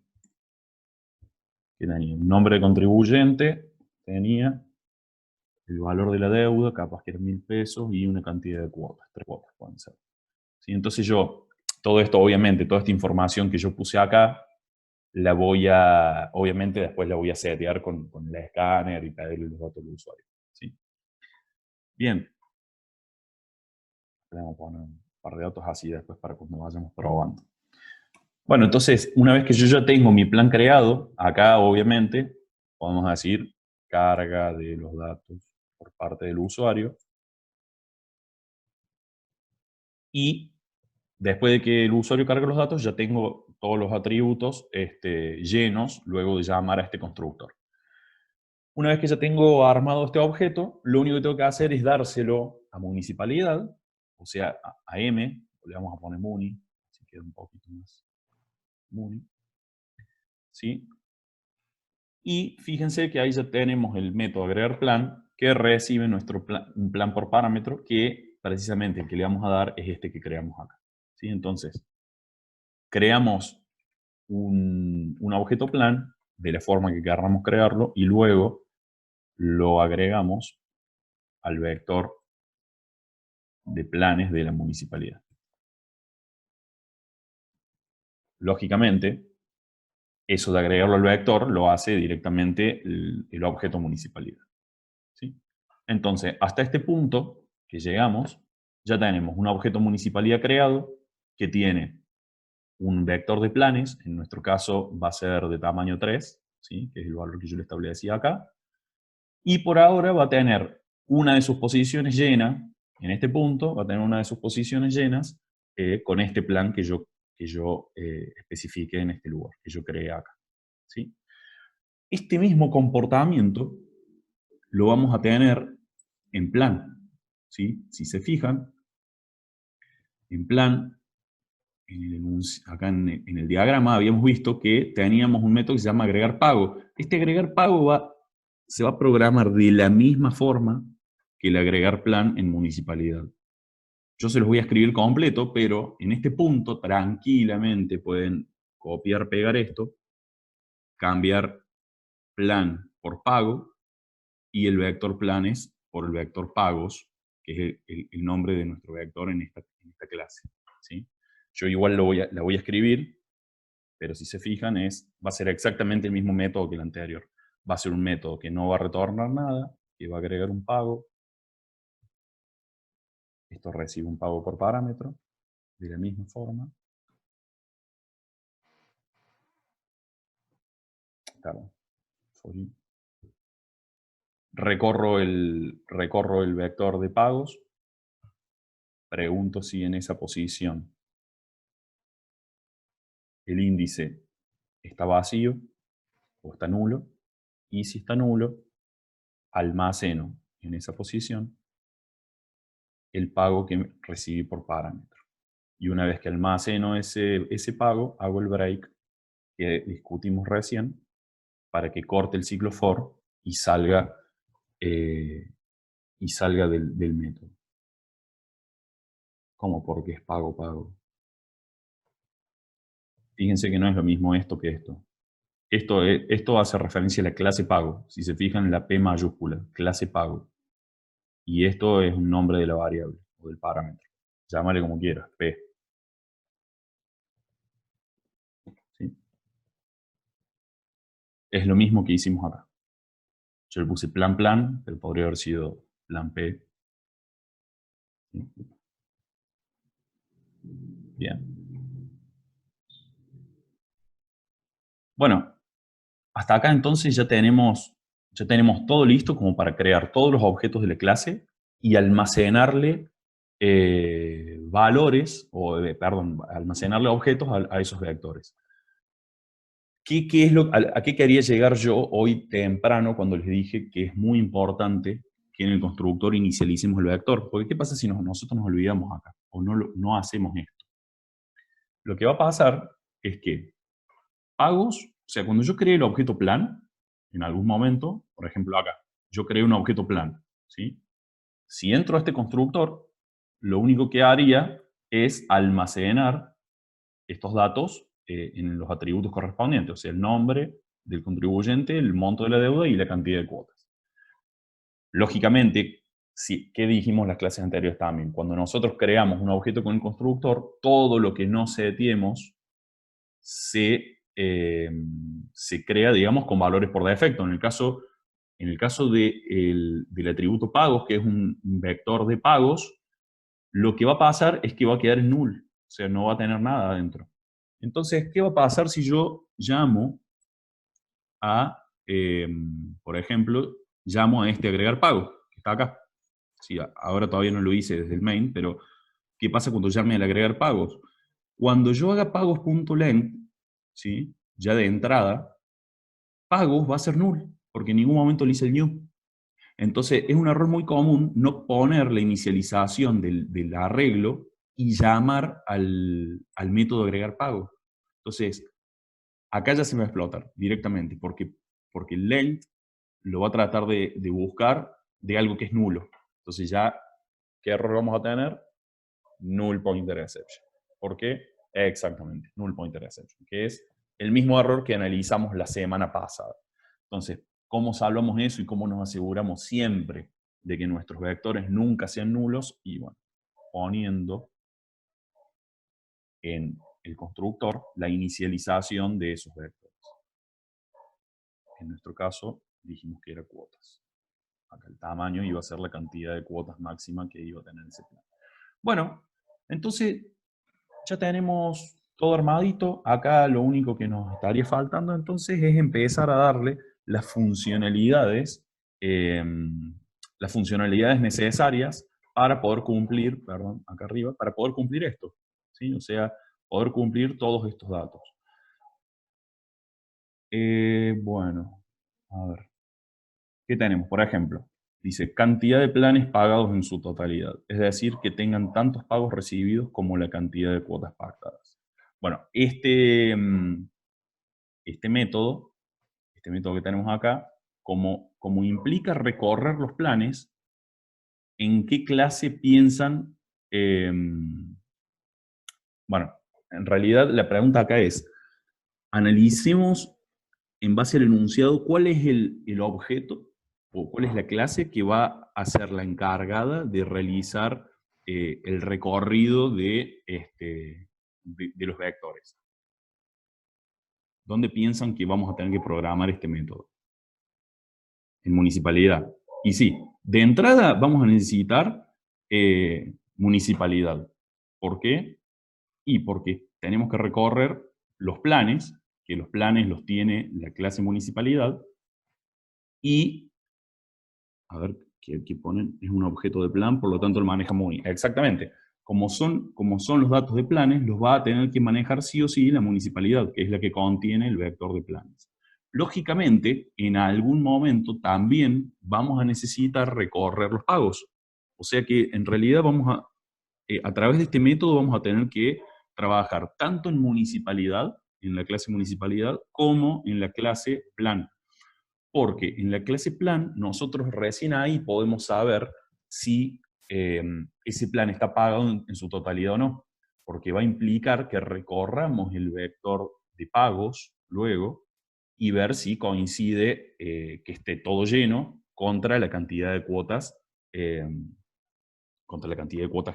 que tenía un nombre de contribuyente, tenía el valor de la deuda, capaz que era 1.000 pesos, y una cantidad de cuotas, 3 cuotas pueden ser. ¿Sí? Entonces yo, todo esto, obviamente, toda esta información que yo puse acá, obviamente después la voy a setear con el escáner y pedirle los datos del usuario. ¿Sí? Bien. Vamos a poner un par de datos así después para cuando vayamos probando. Bueno, entonces, una vez que yo ya tengo mi plan creado, acá obviamente podemos decir carga de los datos por parte del usuario. Y después de que el usuario cargue los datos, ya tengo todos los atributos llenos luego de llamar a este constructor. Una vez que ya tengo armado este objeto, lo único que tengo que hacer es dárselo a municipalidad, o sea, a M, le vamos a poner muni, así queda un poquito más muni, ¿sí? Y fíjense que ahí ya tenemos el método agregar plan, que recibe un plan por parámetro, que precisamente el que le vamos a dar es este que creamos acá. ¿Sí? Entonces, creamos un objeto plan de la forma que queramos crearlo y luego lo agregamos al vector de planes de la municipalidad. Lógicamente, eso de agregarlo al vector lo hace directamente el objeto municipalidad. ¿Sí? Entonces, hasta este punto que llegamos, ya tenemos un objeto municipalidad creado que tiene un vector de planes, en nuestro caso va a ser de tamaño 3, ¿sí? Que es el valor que yo le establecí acá, y por ahora va a tener una de sus posiciones llena, en este punto va a tener una de sus posiciones llenas con este plan que yo especifique en este lugar, que yo creé acá. ¿Sí? Este mismo comportamiento lo vamos a tener en plan. ¿Sí? Si se fijan, En plan, acá en el diagrama habíamos visto que teníamos un método que se llama agregar pago. Este agregar pago se va a programar de la misma forma que el agregar plan en municipalidad. Yo se los voy a escribir completo, pero en este punto tranquilamente pueden copiar, pegar esto, cambiar plan por pago y el vector planes por el vector pagos, que es el nombre de nuestro vector en esta clase. ¿Sí? Yo igual la voy a escribir, pero si se fijan va a ser exactamente el mismo método que el anterior. Va a ser un método que no va a retornar nada, que va a agregar un pago. Esto recibe un pago por parámetro, de la misma forma. Claro, recorro el vector de pagos, pregunto si en esa posición el índice está vacío o está nulo, y si está nulo, almaceno en esa posición el pago que recibí por parámetro. Y una vez que almaceno ese pago, hago el break que discutimos recién para que corte el ciclo for y salga, del método. ¿Cómo? Porque es pago. Fíjense que no es lo mismo esto que esto. Esto hace referencia a la clase pago. Si se fijan en la P mayúscula, clase pago. Y esto es un nombre de la variable o del parámetro. Llámale como quieras, P. ¿Sí? Es lo mismo que hicimos acá. Yo le puse plan, pero podría haber sido plan P. ¿Sí? Bien. Bueno, hasta acá entonces ya tenemos todo listo como para crear todos los objetos de la clase y almacenarle valores, almacenarle objetos a esos vectores. ¿A qué quería llegar yo hoy temprano cuando les dije que es muy importante que en el constructor inicialicemos el vector? Porque ¿qué pasa si nosotros nos olvidamos acá o no hacemos esto? Lo que va a pasar es que pagos, o sea, cuando yo creé el objeto plan, en algún momento, por ejemplo acá, yo creé un objeto plan, ¿sí? Si entro a este constructor, lo único que haría es almacenar estos datos en los atributos correspondientes, o sea, el nombre del contribuyente, el monto de la deuda y la cantidad de cuotas. Lógicamente, ¿qué dijimos en las clases anteriores también? Cuando nosotros creamos un objeto con el constructor, todo lo que no setiemos se crea, digamos, con valores por defecto. En el caso del atributo pagos, que es un vector de pagos, lo que va a pasar es que va a quedar en null, o sea, no va a tener nada adentro. Entonces, ¿qué va a pasar si yo llamo a, por ejemplo, llamo a este agregar pago, que está acá? Sí, ahora todavía no lo hice desde el main, pero ¿qué pasa cuando llame al agregar pagos? Cuando yo haga pagos.length, ¿sí? Ya de entrada, pagos va a ser null, porque en ningún momento le hice el new. Entonces, es un error muy común no poner la inicialización del arreglo y llamar al método agregar pago. Entonces, acá ya se me va a explotar directamente, porque el length lo va a tratar de buscar de algo que es nulo. Entonces ya, ¿qué error vamos a tener? Null pointer exception. ¿Por qué? Exactamente, null pointer exception, que es el mismo error que analizamos la semana pasada. Entonces, ¿cómo salvamos eso y cómo nos aseguramos siempre de que nuestros vectores nunca sean nulos? Y bueno, poniendo en el constructor la inicialización de esos vectores. En nuestro caso, dijimos que era cuotas. Acá el tamaño iba a ser la cantidad de cuotas máxima que iba a tener ese plan. Bueno, entonces ya tenemos todo armadito. Acá lo único que nos estaría faltando entonces es empezar a darle las funcionalidades, necesarias para poder cumplir, perdón, acá arriba, para poder cumplir esto. ¿Sí? O sea, poder cumplir todos estos datos. Bueno, a ver. ¿Qué tenemos? Por ejemplo, Dice, cantidad de planes pagados en su totalidad. Es decir, que tengan tantos pagos recibidos como la cantidad de cuotas pactadas. Bueno, este método que tenemos acá, como implica recorrer los planes, ¿en qué clase piensan? Bueno, en realidad la pregunta acá es, analicemos en base al enunciado cuál es el objeto o cuál es la clase que va a ser la encargada de realizar el recorrido de los vectores. ¿Dónde piensan que vamos a tener que programar este método? En municipalidad. Y sí, de entrada vamos a necesitar municipalidad. ¿Por qué? Y porque tenemos que recorrer los planes, que los planes los tiene la clase municipalidad, y, a ver, ¿qué ponen? Es un objeto de plan, por lo tanto lo maneja MUNI. Exactamente. Como son los datos de planes, los va a tener que manejar sí o sí la municipalidad, que es la que contiene el vector de planes. Lógicamente, en algún momento también vamos a necesitar recorrer los pagos. O sea que en realidad a través de este método vamos a tener que trabajar tanto en municipalidad, en la clase municipalidad, como en la clase plan. Porque en la clase plan, nosotros recién ahí podemos saber si ese plan está pagado en su totalidad o no. Porque va a implicar que recorramos el vector de pagos luego y ver si coincide que esté todo lleno contra la cantidad de cuotas, eh,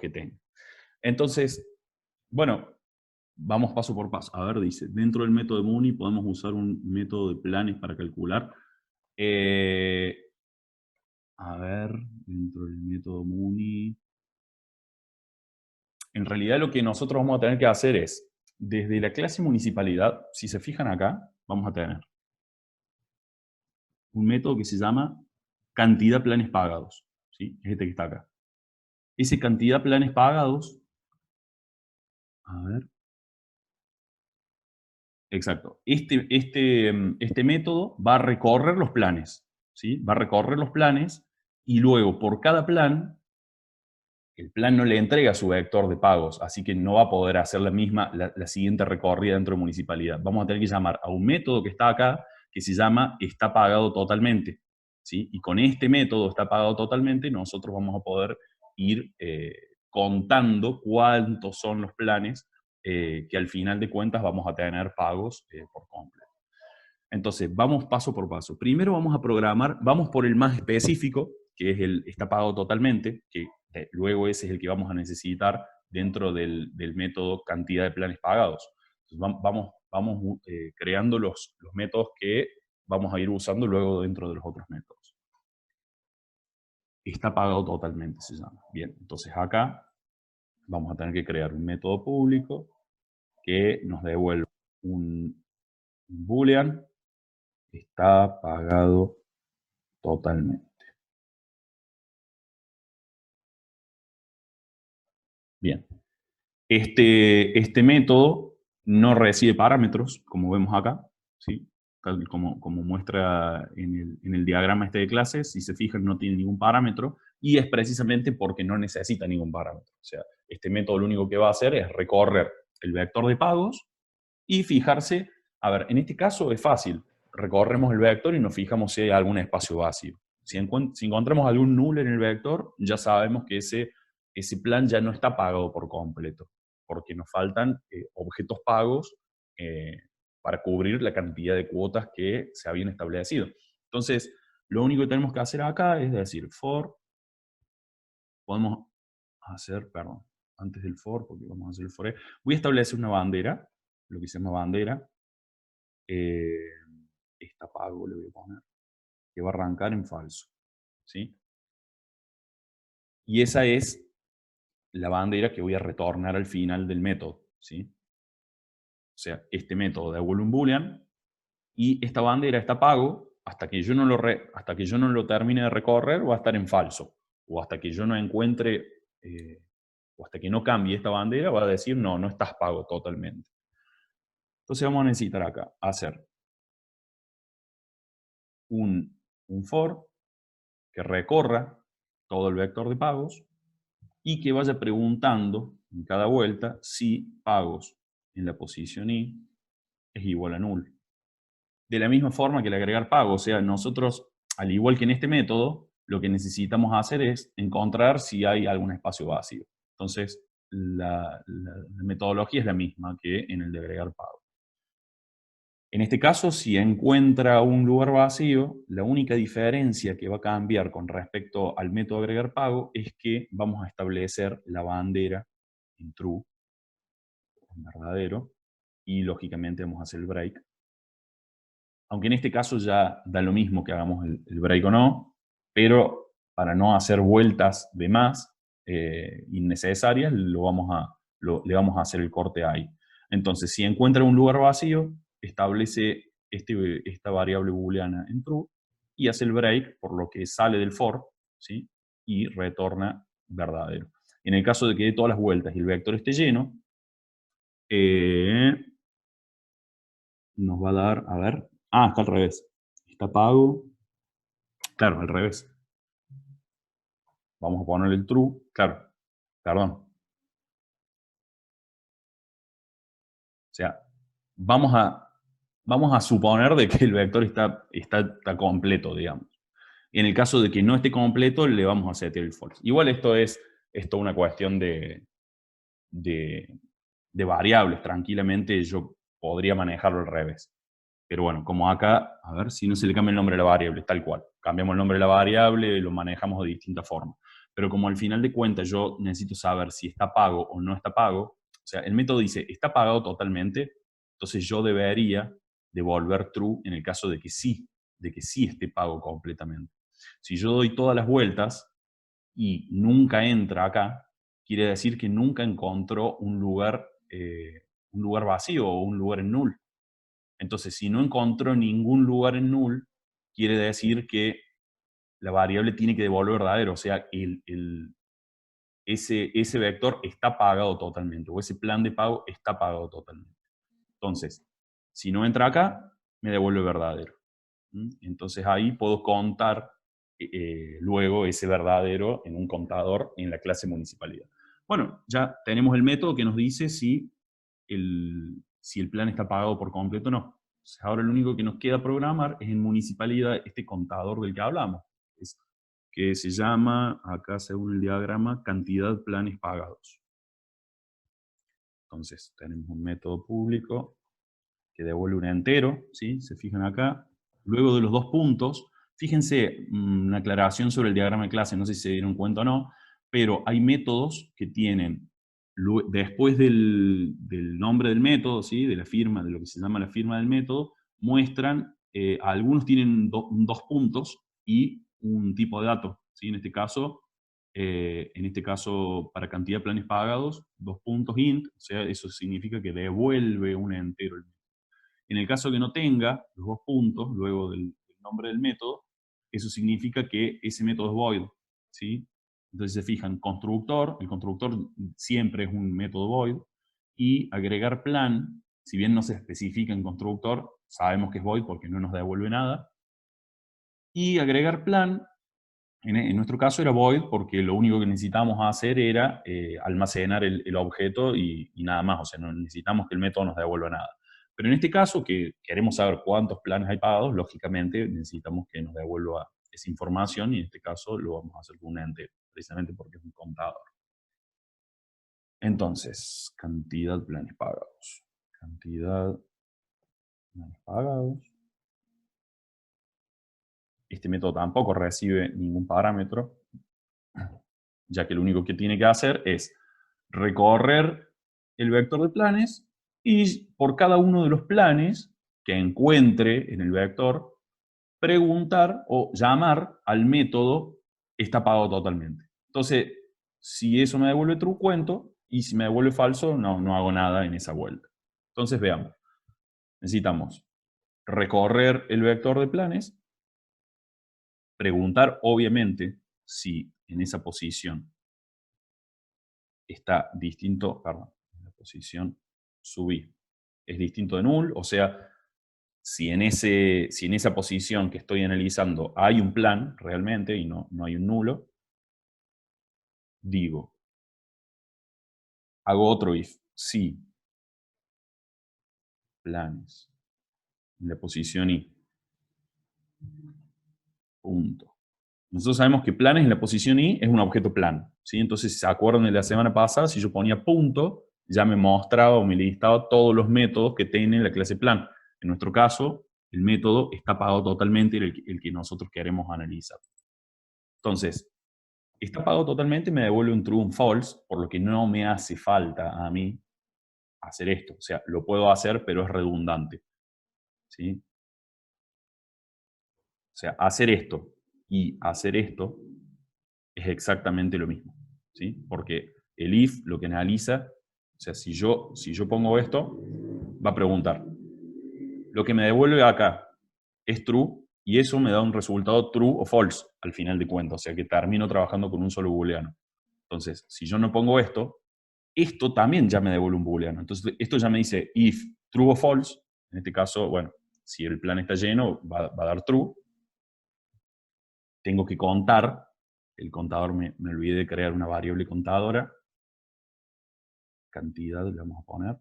que tenga. Entonces, bueno, vamos paso por paso. A ver, dice, dentro del método de MUNI podemos usar un método de planes para calcular. Eh, a ver, dentro del método MUNI. En realidad lo que nosotros vamos a tener que hacer es, desde la clase municipalidad, si se fijan acá, vamos a tener un método que se llama cantidad planes pagados. ¿Sí? Es este que está acá. Ese cantidad planes pagados, a ver, exacto. Este método va a recorrer los planes, ¿sí? Va a recorrer los planes y luego por cada plan, el plan no le entrega su vector de pagos, así que no va a poder hacer la siguiente recorrida dentro de municipalidad. Vamos a tener que llamar a un método que está acá, que se llama está pagado totalmente, ¿sí? Y con este método está pagado totalmente, nosotros vamos a poder ir contando cuántos son los planes que al final de cuentas vamos a tener pagos por completo. Entonces, vamos paso por paso. Primero vamos a programar, vamos por el más específico, que es el está pagado totalmente, que luego ese es el que vamos a necesitar dentro del método cantidad de planes pagados. Entonces, vamos creando los métodos que vamos a ir usando luego dentro de los otros métodos. Está pagado totalmente, se llama. Bien, entonces acá vamos a tener que crear un método público que nos devuelva un boolean, está pagado totalmente. Bien. Este método no recibe parámetros, como vemos acá, ¿sí? Tal como muestra en el diagrama de clases, si se fijan no tiene ningún parámetro, y es precisamente porque no necesita ningún parámetro. O sea, este método lo único que va a hacer es recorrer el vector de pagos y fijarse, a ver, en este caso es fácil, recorremos el vector y nos fijamos si hay algún espacio vacío. Si encontramos algún nulo en el vector, ya sabemos que ese plan ya no está pagado por completo, porque nos faltan objetos pagos eh, para cubrir la cantidad de cuotas que se habían establecido. Entonces, lo único que tenemos que hacer acá es decir, for, podemos hacer, perdón, antes del for, porque vamos a hacer el for, voy a establecer una bandera, lo que se llama bandera, está pago, le voy a poner, que va a arrancar en falso, ¿sí? Y esa es la bandera que voy a retornar al final del método, ¿sí? O sea, este método devuelve un boolean y esta bandera está pago hasta que yo no lo termine de recorrer va a estar en falso, o hasta que yo no encuentre, o hasta que no cambie esta bandera va a decir no, no estás pago totalmente. Entonces vamos a necesitar acá hacer un for que recorra todo el vector de pagos y que vaya preguntando en cada vuelta si pagos en la posición I es igual a null. De la misma forma que el agregar pago, o sea, nosotros, al igual que en este método, lo que necesitamos hacer es encontrar si hay algún espacio vacío. Entonces, la metodología es la misma que en el de agregar pago. En este caso, si encuentra un lugar vacío, la única diferencia que va a cambiar con respecto al método de agregar pago es que vamos a establecer la bandera en true, en verdadero, y lógicamente vamos a hacer el break. Aunque en este caso ya da lo mismo que hagamos el break o no, pero para no hacer vueltas de más innecesarias, le vamos a hacer el corte ahí. Entonces, si encuentra un lugar vacío, establece esta variable booleana en true y hace el break, por lo que sale del for, ¿sí? Y retorna verdadero. En el caso de que dé todas las vueltas y el vector esté lleno, nos va a dar, a ver, está al revés. Está pago, claro, al revés. Vamos a poner el true, claro, perdón. O sea, vamos a suponer de que el vector está completo, digamos. Y en el caso de que no esté completo, le vamos a setear el false. Igual esto es una cuestión de variables. Tranquilamente yo podría manejarlo al revés. Pero bueno, como acá, a ver si no se le cambia el nombre de la variable, tal cual. Cambiamos el nombre de la variable, lo manejamos de distinta forma. Pero como al final de cuentas yo necesito saber si está pago o no está pago, o sea, el método dice, está pagado totalmente, entonces yo debería devolver true en el caso de que sí esté pago completamente. Si yo doy todas las vueltas y nunca entra acá, quiere decir que nunca encontró un lugar vacío o un lugar en null. Entonces, si no encontró ningún lugar en null, quiere decir que la variable tiene que devolver verdadero, o sea, ese vector está pagado totalmente, o ese plan de pago está pagado totalmente. Entonces, si no entra acá, me devuelve verdadero. Entonces ahí puedo contar luego ese verdadero en un contador en la clase municipalidad. Bueno, ya tenemos el método que nos dice si el plan está pagado por completo o no. Entonces ahora lo único que nos queda programar es en municipalidad este contador del que hablamos, que se llama, acá según el diagrama, cantidad planes pagados. Entonces tenemos un método público que devuelve un entero, ¿sí? Se fijan acá. Luego de los dos puntos, fíjense una aclaración sobre el diagrama de clase, no sé si se dieron cuenta o no, pero hay métodos que tienen, después del nombre del método, ¿sí? De la firma, de lo que se llama la firma del método, muestran, algunos tienen dos puntos y un tipo de dato, ¿sí? En este caso, para cantidad de planes pagados, dos puntos int, o sea, eso significa que devuelve un entero. En el caso que no tenga los dos puntos, luego del nombre del método, eso significa que ese método es void, ¿sí? Entonces se fijan, constructor, el constructor siempre es un método void, y agregar plan, si bien no se especifica en constructor, sabemos que es void porque no nos devuelve nada, y agregar plan, en nuestro caso era void porque lo único que necesitábamos hacer era almacenar el objeto y nada más, o sea, no necesitamos que el método nos devuelva nada. Pero en este caso, que queremos saber cuántos planes hay pagados, lógicamente necesitamos que nos devuelva esa información y en este caso lo vamos a hacer con un ente, precisamente porque es un contador. Entonces, cantidad planes pagados. Cantidad planes pagados. Este método tampoco recibe ningún parámetro, ya que lo único que tiene que hacer es recorrer el vector de planes y por cada uno de los planes que encuentre en el vector, preguntar o llamar al método está pagado totalmente. Entonces, si eso me devuelve true, cuento, y si me devuelve falso, no hago nada en esa vuelta. Entonces, veamos. Necesitamos recorrer el vector de planes, preguntar, obviamente, si en esa posición está distinto, perdón, en la posición subí, es distinto de null, o sea, si en esa posición que estoy analizando hay un plan realmente y no hay un nulo, digo, hago otro if, si planes en la posición i, punto. Nosotros sabemos que planes en la posición i es un objeto plan, ¿sí? Entonces, si se acuerdan de la semana pasada, si yo ponía punto, ya me mostraba o me listaba todos los métodos que tiene la clase plan. En nuestro caso, el método está pagado totalmente, el que nosotros queremos analizar. Entonces, está pagado totalmente, me devuelve un true, un false, por lo que no me hace falta a mí hacer esto. O sea, lo puedo hacer, pero es redundante, ¿sí? O sea, hacer esto y hacer esto es exactamente lo mismo, ¿sí? Porque el if lo que analiza, o sea, si yo pongo esto, va a preguntar, lo que me devuelve acá es true, y eso me da un resultado true o false al final de cuentas, o sea que termino trabajando con un solo booleano. Entonces, si yo no pongo esto también ya me devuelve un booleano. Entonces, esto ya me dice if true o false, en este caso, bueno, si el plan está lleno, va a dar true. Tengo que contar, el contador me olvidé de crear una variable contadora, cantidad le vamos a poner.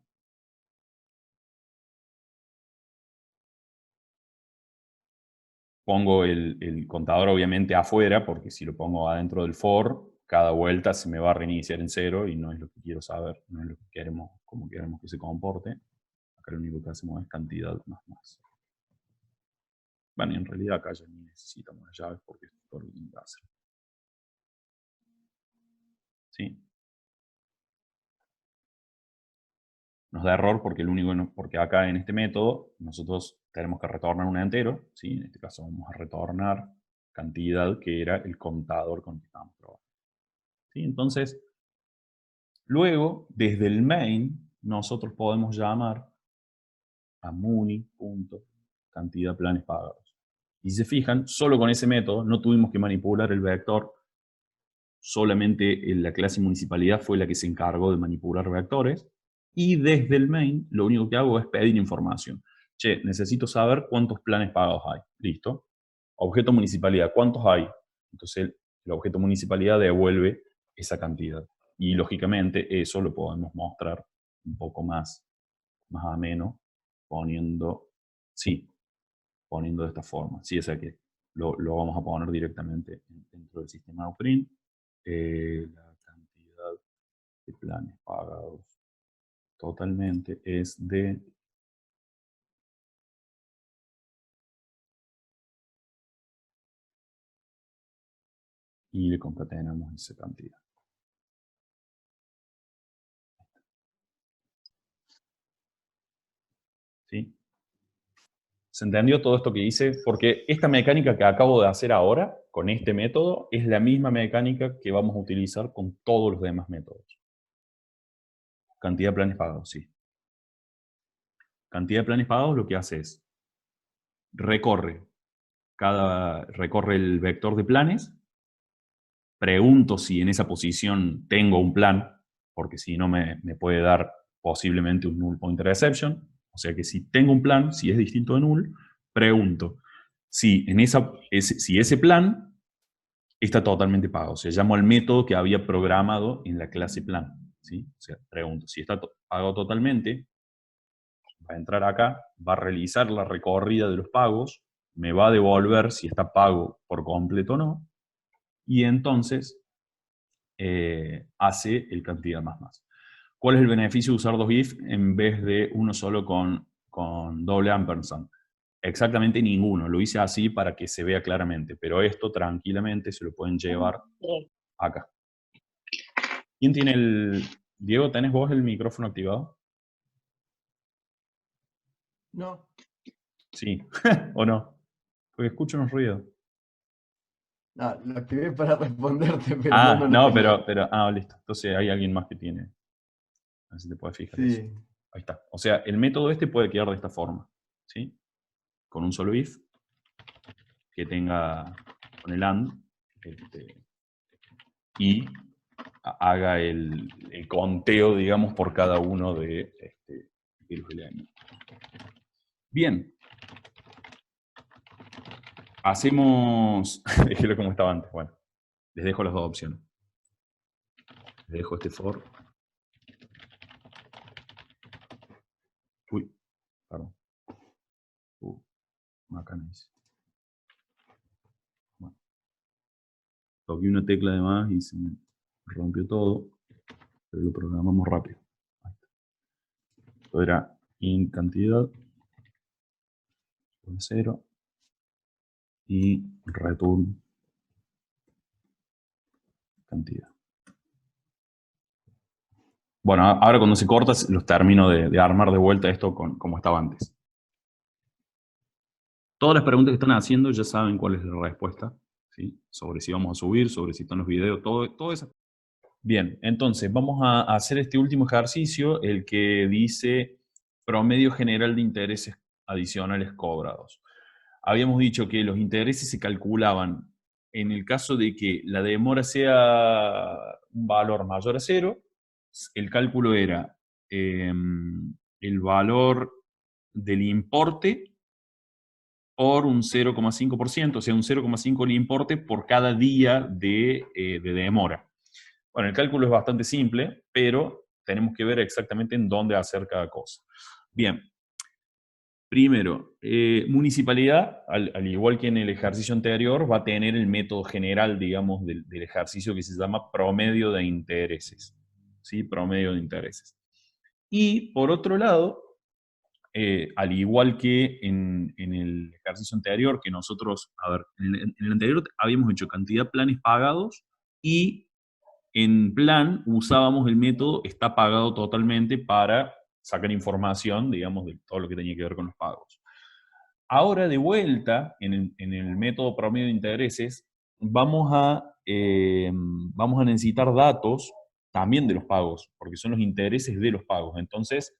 Pongo el contador obviamente afuera, porque si lo pongo adentro del for, cada vuelta se me va a reiniciar en cero y no es lo que quiero saber, no es lo que queremos, como queremos que se comporte. Acá lo único que hacemos es cantidad más. Bueno, y en realidad acá ya ni necesitamos las llaves porque esto es todo lo que tengo que hacer. ¿Sí? Nos da error porque, porque acá en este método nosotros tenemos que retornar un entero, ¿sí? En este caso vamos a retornar cantidad que era el contador con el que estábamos probando. ¿Sí? Entonces, luego, desde el main, nosotros podemos llamar a muni.cantidad planes pagados. Y si se fijan, solo con ese método no tuvimos que manipular el vector, solamente la clase municipalidad fue la que se encargó de manipular vectores, y desde el main lo único que hago es pedir información. Che, necesito saber cuántos planes pagados hay. Listo. Objeto municipalidad, ¿cuántos hay? Entonces el objeto municipalidad devuelve esa cantidad. Y lógicamente eso lo podemos mostrar un poco más ameno poniendo, sí, poniendo de esta forma. Sí, o sea que lo vamos a poner directamente dentro del sistema Outprint. La cantidad de planes pagados totalmente es de y le concatenamos esa cantidad. ¿Sí? ¿Se entendió todo esto que hice? Porque esta mecánica que acabo de hacer ahora, con este método, es la misma mecánica que vamos a utilizar con todos los demás métodos. Cantidad de planes pagados, sí. Cantidad de planes pagados lo que hace es recorre el vector de planes, pregunto si en esa posición tengo un plan, porque si no me puede dar posiblemente un null pointer exception. O sea que si tengo un plan, si es distinto de null, pregunto si ese plan está totalmente pagado. O sea, llamo al método que había programado en la clase plan. ¿Sí? O sea, pregunto si está pagado totalmente, va a entrar acá, va a realizar la recorrida de los pagos, me va a devolver si está pago por completo o no, y entonces hace el cantidad más. ¿Cuál es el beneficio de usar dos if en vez de uno solo con doble ampersand? Exactamente ninguno. Lo hice así para que se vea claramente, pero esto tranquilamente se lo pueden llevar acá. ¿Quién tiene el... Diego, ¿tenés vos el micrófono activado? No. Sí. ¿O no? Porque escucho unos ruidos. No, lo activé para responderte, pero No, tenía. listo. Entonces hay alguien más que tiene. A ver si te puedes fijar eso. Sí. Ahí está. O sea, el método este puede quedar de esta forma, ¿sí? Con un solo if, que tenga con el AND, y haga el conteo, digamos, por cada uno de los elementos. Bien. Hacemos, déjelo como estaba antes, bueno, les dejo las dos opciones. Les dejo este for. Uy, perdón. Macanes. Bueno, toqué una tecla de más y se me rompió todo, pero lo programamos rápido. Esto era int cantidad, 0, y return cantidad. Bueno, ahora cuando se corta los termino de armar de vuelta esto como estaba antes. Todas las preguntas que están haciendo ya saben cuál es la respuesta, ¿sí? Sobre si vamos a subir, sobre si están los videos, todo eso. Bien, entonces vamos a hacer este último ejercicio, el que dice promedio general de intereses adicionales cobrados. Habíamos dicho que los intereses se calculaban en el caso de que la demora sea un valor mayor a 0, el cálculo era el valor del importe por un 0,5%, o sea, un 0,5 el importe por cada día de demora. Bueno, el cálculo es bastante simple, pero tenemos que ver exactamente en dónde hacer cada cosa. Bien, primero, municipalidad, al igual que en el ejercicio anterior, va a tener el método general, digamos, del ejercicio que se llama promedio de intereses. ¿Sí? Promedio de intereses. Y por otro lado, al igual que en el ejercicio anterior, que nosotros, a ver, en el anterior habíamos hecho cantidad de planes pagados y en plan usábamos el método está pagado totalmente para sacar información, digamos, de todo lo que tenía que ver con los pagos. Ahora, de vuelta, en el método promedio de intereses, vamos a necesitar datos también de los pagos, porque son los intereses de los pagos. Entonces,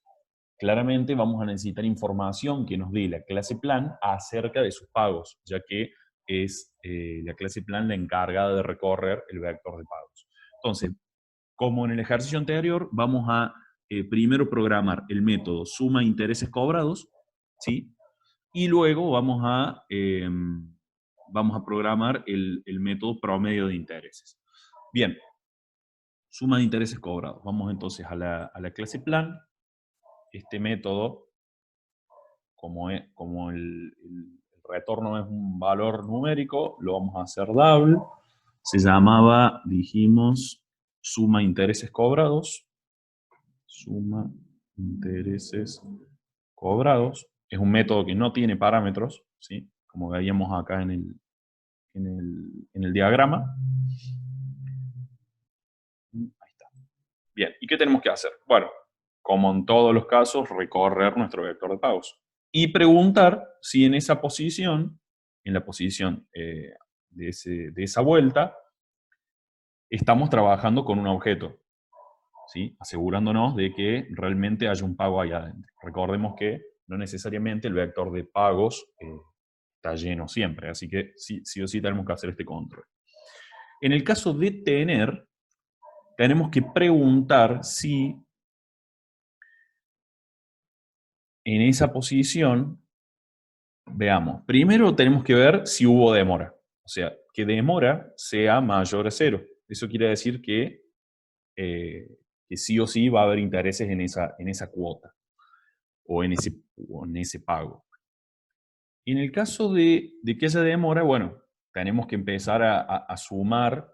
claramente vamos a necesitar información que nos dé la clase plan acerca de sus pagos, ya que es la clase plan la encargada de recorrer el vector de pagos. Entonces, como en el ejercicio anterior, vamos a primero programar el método suma intereses cobrados, ¿sí? Y luego vamos a programar el método promedio de intereses. Bien, suma de intereses cobrados. Vamos entonces a la clase plan. Este método, como el retorno es un valor numérico, lo vamos a hacer double. Se llamaba, dijimos, suma intereses cobrados. Suma intereses cobrados. Es un método que no tiene parámetros, ¿sí? Como veíamos acá en el diagrama. Ahí está. Bien, ¿y qué tenemos que hacer? Bueno, como en todos los casos, recorrer nuestro vector de pagos. Y preguntar si en esa posición, en la posición de esa vuelta, estamos trabajando con un objeto, ¿sí? Asegurándonos de que realmente haya un pago ahí adentro. Recordemos que no necesariamente el vector de pagos está lleno siempre, así que sí o sí tenemos que hacer este control. En el caso de tener, tenemos que preguntar si en esa posición, veamos, primero tenemos que ver si hubo demora, o sea, que demora sea mayor a 0. Eso quiere decir que sí o sí va a haber intereses en esa cuota o en ese pago. Y en el caso de que haya demora, bueno, tenemos que empezar a sumar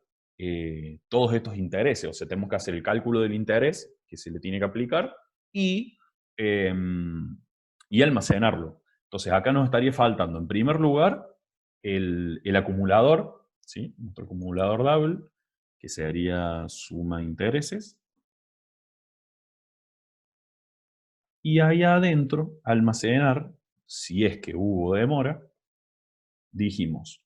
todos estos intereses. O sea, tenemos que hacer el cálculo del interés que se le tiene que aplicar y, y almacenarlo. Entonces, acá nos estaría faltando, en primer lugar, el acumulador, ¿sí? Nuestro acumulador double, que sería suma intereses. Y ahí adentro, almacenar, si es que hubo demora, dijimos,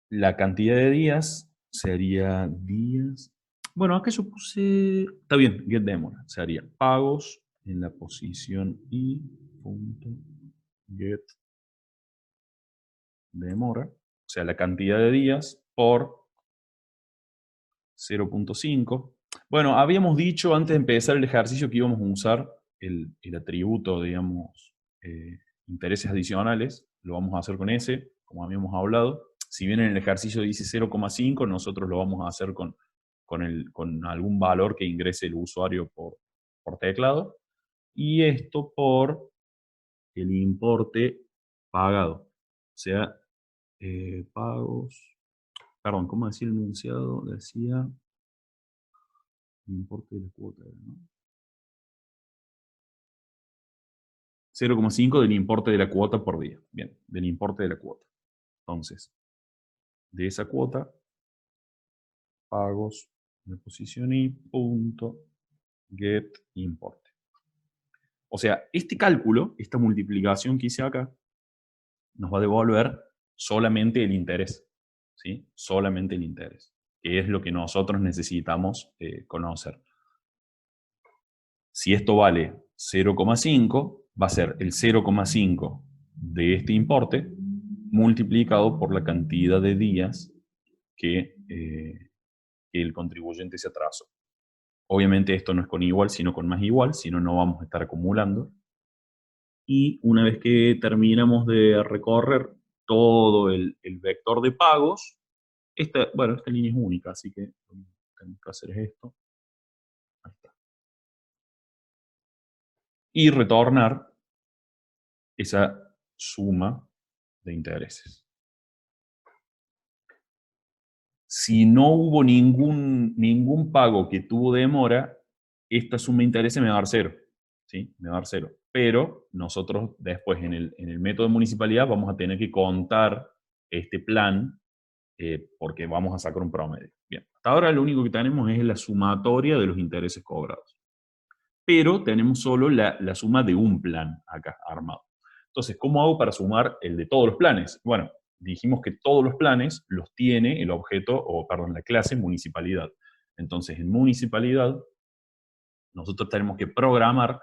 la cantidad de días sería días. Bueno, acá yo puse. Está bien, get demora. Sería pagos en la posición i punto get demora. O sea, la cantidad de días por 0.5. Bueno, habíamos dicho antes de empezar el ejercicio que íbamos a usar el atributo, digamos, intereses adicionales. lo vamos a hacer con ese, como habíamos hablado. Si bien en el ejercicio dice 0,5, nosotros lo vamos a hacer con algún valor que ingrese el usuario por teclado. Y esto por el importe pagado. O sea, pagos, perdón, ¿cómo decía el enunciado? Decía importe de la cuota, ¿no? 0,5 del importe de la cuota por día. Bien, del importe de la cuota. Entonces, de esa cuota, pagos de posición y punto get importe. O sea, este cálculo, esta multiplicación que hice acá, nos va a devolver solamente el interés, ¿sí? Solamente el interés, que es lo que nosotros necesitamos conocer. Si esto vale 0,5, va a ser el 0,5 de este importe multiplicado por la cantidad de días que el contribuyente se atrasó. Obviamente esto no es con igual, sino con más igual, si no, no vamos a estar acumulando. Y una vez que terminamos de recorrer todo el vector de pagos, esta línea es única, así que lo que tenemos que hacer es esto. Ahí está. Y retornar esa suma de intereses. Si no hubo ningún pago que tuvo demora, esta suma de intereses me va a dar cero. ¿Sí? Me va a dar cero. Pero nosotros después en el método de municipalidad vamos a tener que contar este plan porque vamos a sacar un promedio. Bien, hasta ahora lo único que tenemos es la sumatoria de los intereses cobrados. Pero tenemos solo la suma de un plan acá armado. Entonces, ¿cómo hago para sumar el de todos los planes? Bueno, dijimos que todos los planes los tiene el objeto, o perdón, la clase municipalidad. Entonces, en municipalidad, nosotros tenemos que programar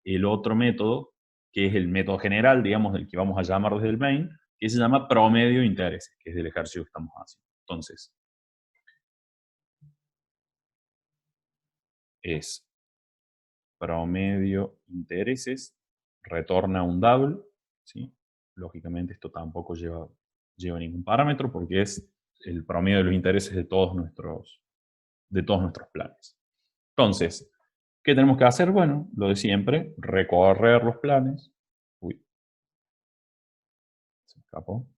el otro método, que es el método general, digamos, del que vamos a llamar desde el main, que se llama promedio de intereses, que es del ejercicio que estamos haciendo. Entonces, es promedio intereses, retorna un double, ¿sí? Lógicamente esto tampoco lleva ningún parámetro porque es el promedio de los intereses de todos nuestros planes. Entonces, ¿qué tenemos que hacer? Bueno, lo de siempre, recorrer los planes. Uy, se me escapó.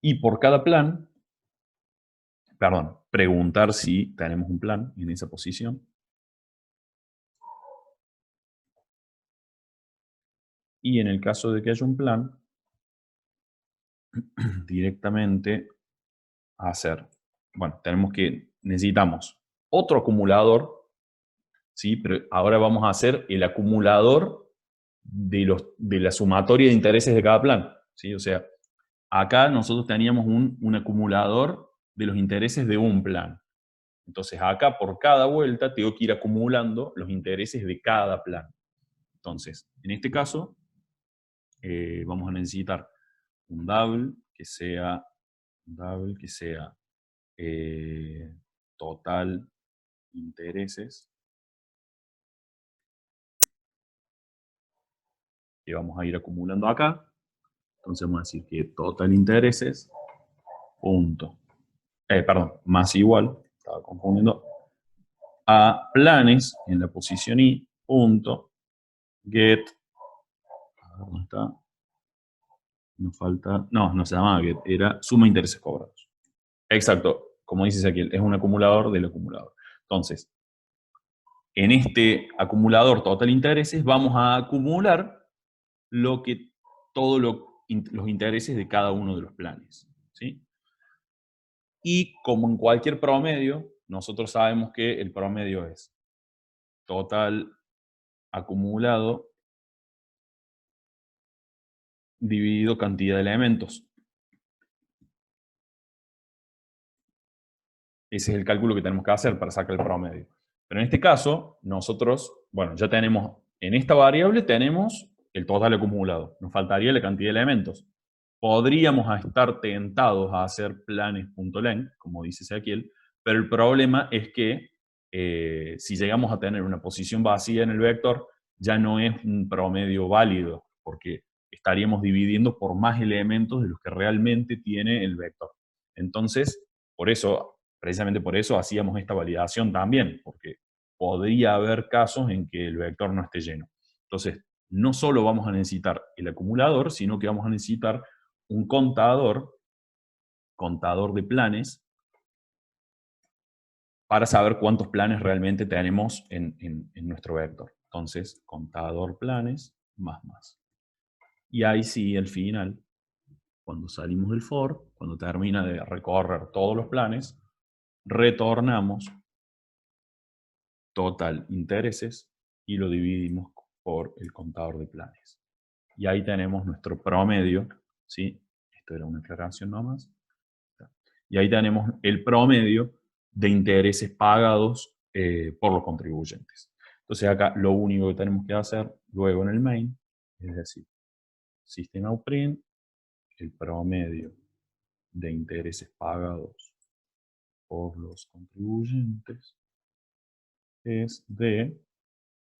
Y por cada plan, perdón, preguntar si tenemos un plan en esa posición. Y en el caso de que haya un plan, directamente hacer, bueno, necesitamos otro acumulador, ¿sí? Pero ahora vamos a hacer el acumulador de la sumatoria de intereses de cada plan, ¿sí? O sea, acá nosotros teníamos un acumulador de los intereses de un plan. Entonces acá por cada vuelta tengo que ir acumulando los intereses de cada plan. Entonces, en este caso, vamos a necesitar un double que sea total intereses, que vamos a ir acumulando acá. Entonces vamos a decir que total intereses, punto, más igual, estaba confundiendo, a planes en la posición i, punto, get, ¿dónde está? Nos falta, no se llamaba get, era suma de intereses cobrados. Exacto, como dices aquí, es un acumulador del acumulador. Entonces, en este acumulador total intereses vamos a acumular todos los intereses de cada uno de los planes, ¿sí? Y como en cualquier promedio, nosotros sabemos que el promedio es total acumulado dividido cantidad de elementos. Ese es el cálculo que tenemos que hacer para sacar el promedio. Pero en este caso, nosotros, bueno, ya tenemos, en esta variable tenemos el total acumulado. Nos faltaría la cantidad de elementos. Podríamos estar tentados a hacer planes.length, como dice Ezequiel, pero el problema es que si llegamos a tener una posición vacía en el vector, ya no es un promedio válido, porque estaríamos dividiendo por más elementos de los que realmente tiene el vector. Entonces, por eso, precisamente por eso hacíamos esta validación también, porque podría haber casos en que el vector no esté lleno. Entonces, no solo vamos a necesitar el acumulador, sino que vamos a necesitar un contador de planes, para saber cuántos planes realmente tenemos en nuestro vector. Entonces, contador planes, más. Y ahí sí, al final, cuando salimos del for, cuando termina de recorrer todos los planes, retornamos total intereses y lo dividimos por el contador de planes. Y ahí tenemos nuestro promedio, ¿sí? Esto era una aclaración nomás. Y ahí tenemos el promedio de intereses pagados por los contribuyentes. Entonces acá lo único que tenemos que hacer luego en el main, es decir, system out print, el promedio de intereses pagados por los contribuyentes es de,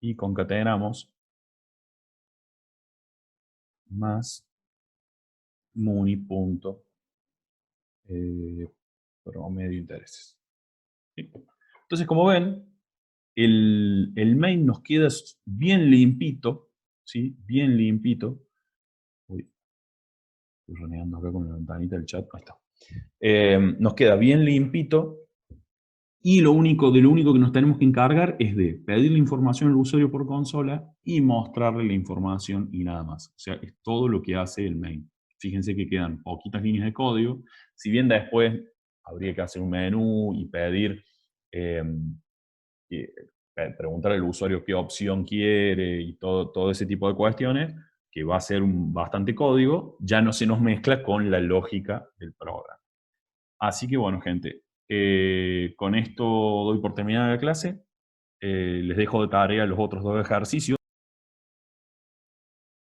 y concatenamos más muni.promedio de intereses. ¿Sí? Entonces, como ven, el main nos queda bien limpito, ¿sí? Bien limpito. Uy, estoy renegando acá con la ventanita del chat. Ahí está. Nos queda bien limpito. Y de lo único que nos tenemos que encargar es de pedir la información al usuario por consola y mostrarle la información y nada más. O sea, es todo lo que hace el main. Fíjense que quedan poquitas líneas de código. Si bien después habría que hacer un menú y pedir, preguntar al usuario qué opción quiere y todo ese tipo de cuestiones, que va a ser bastante código, ya no se nos mezcla con la lógica del programa. Así que bueno, gente, con esto doy por terminada la clase. Les dejo de tarea los otros dos ejercicios.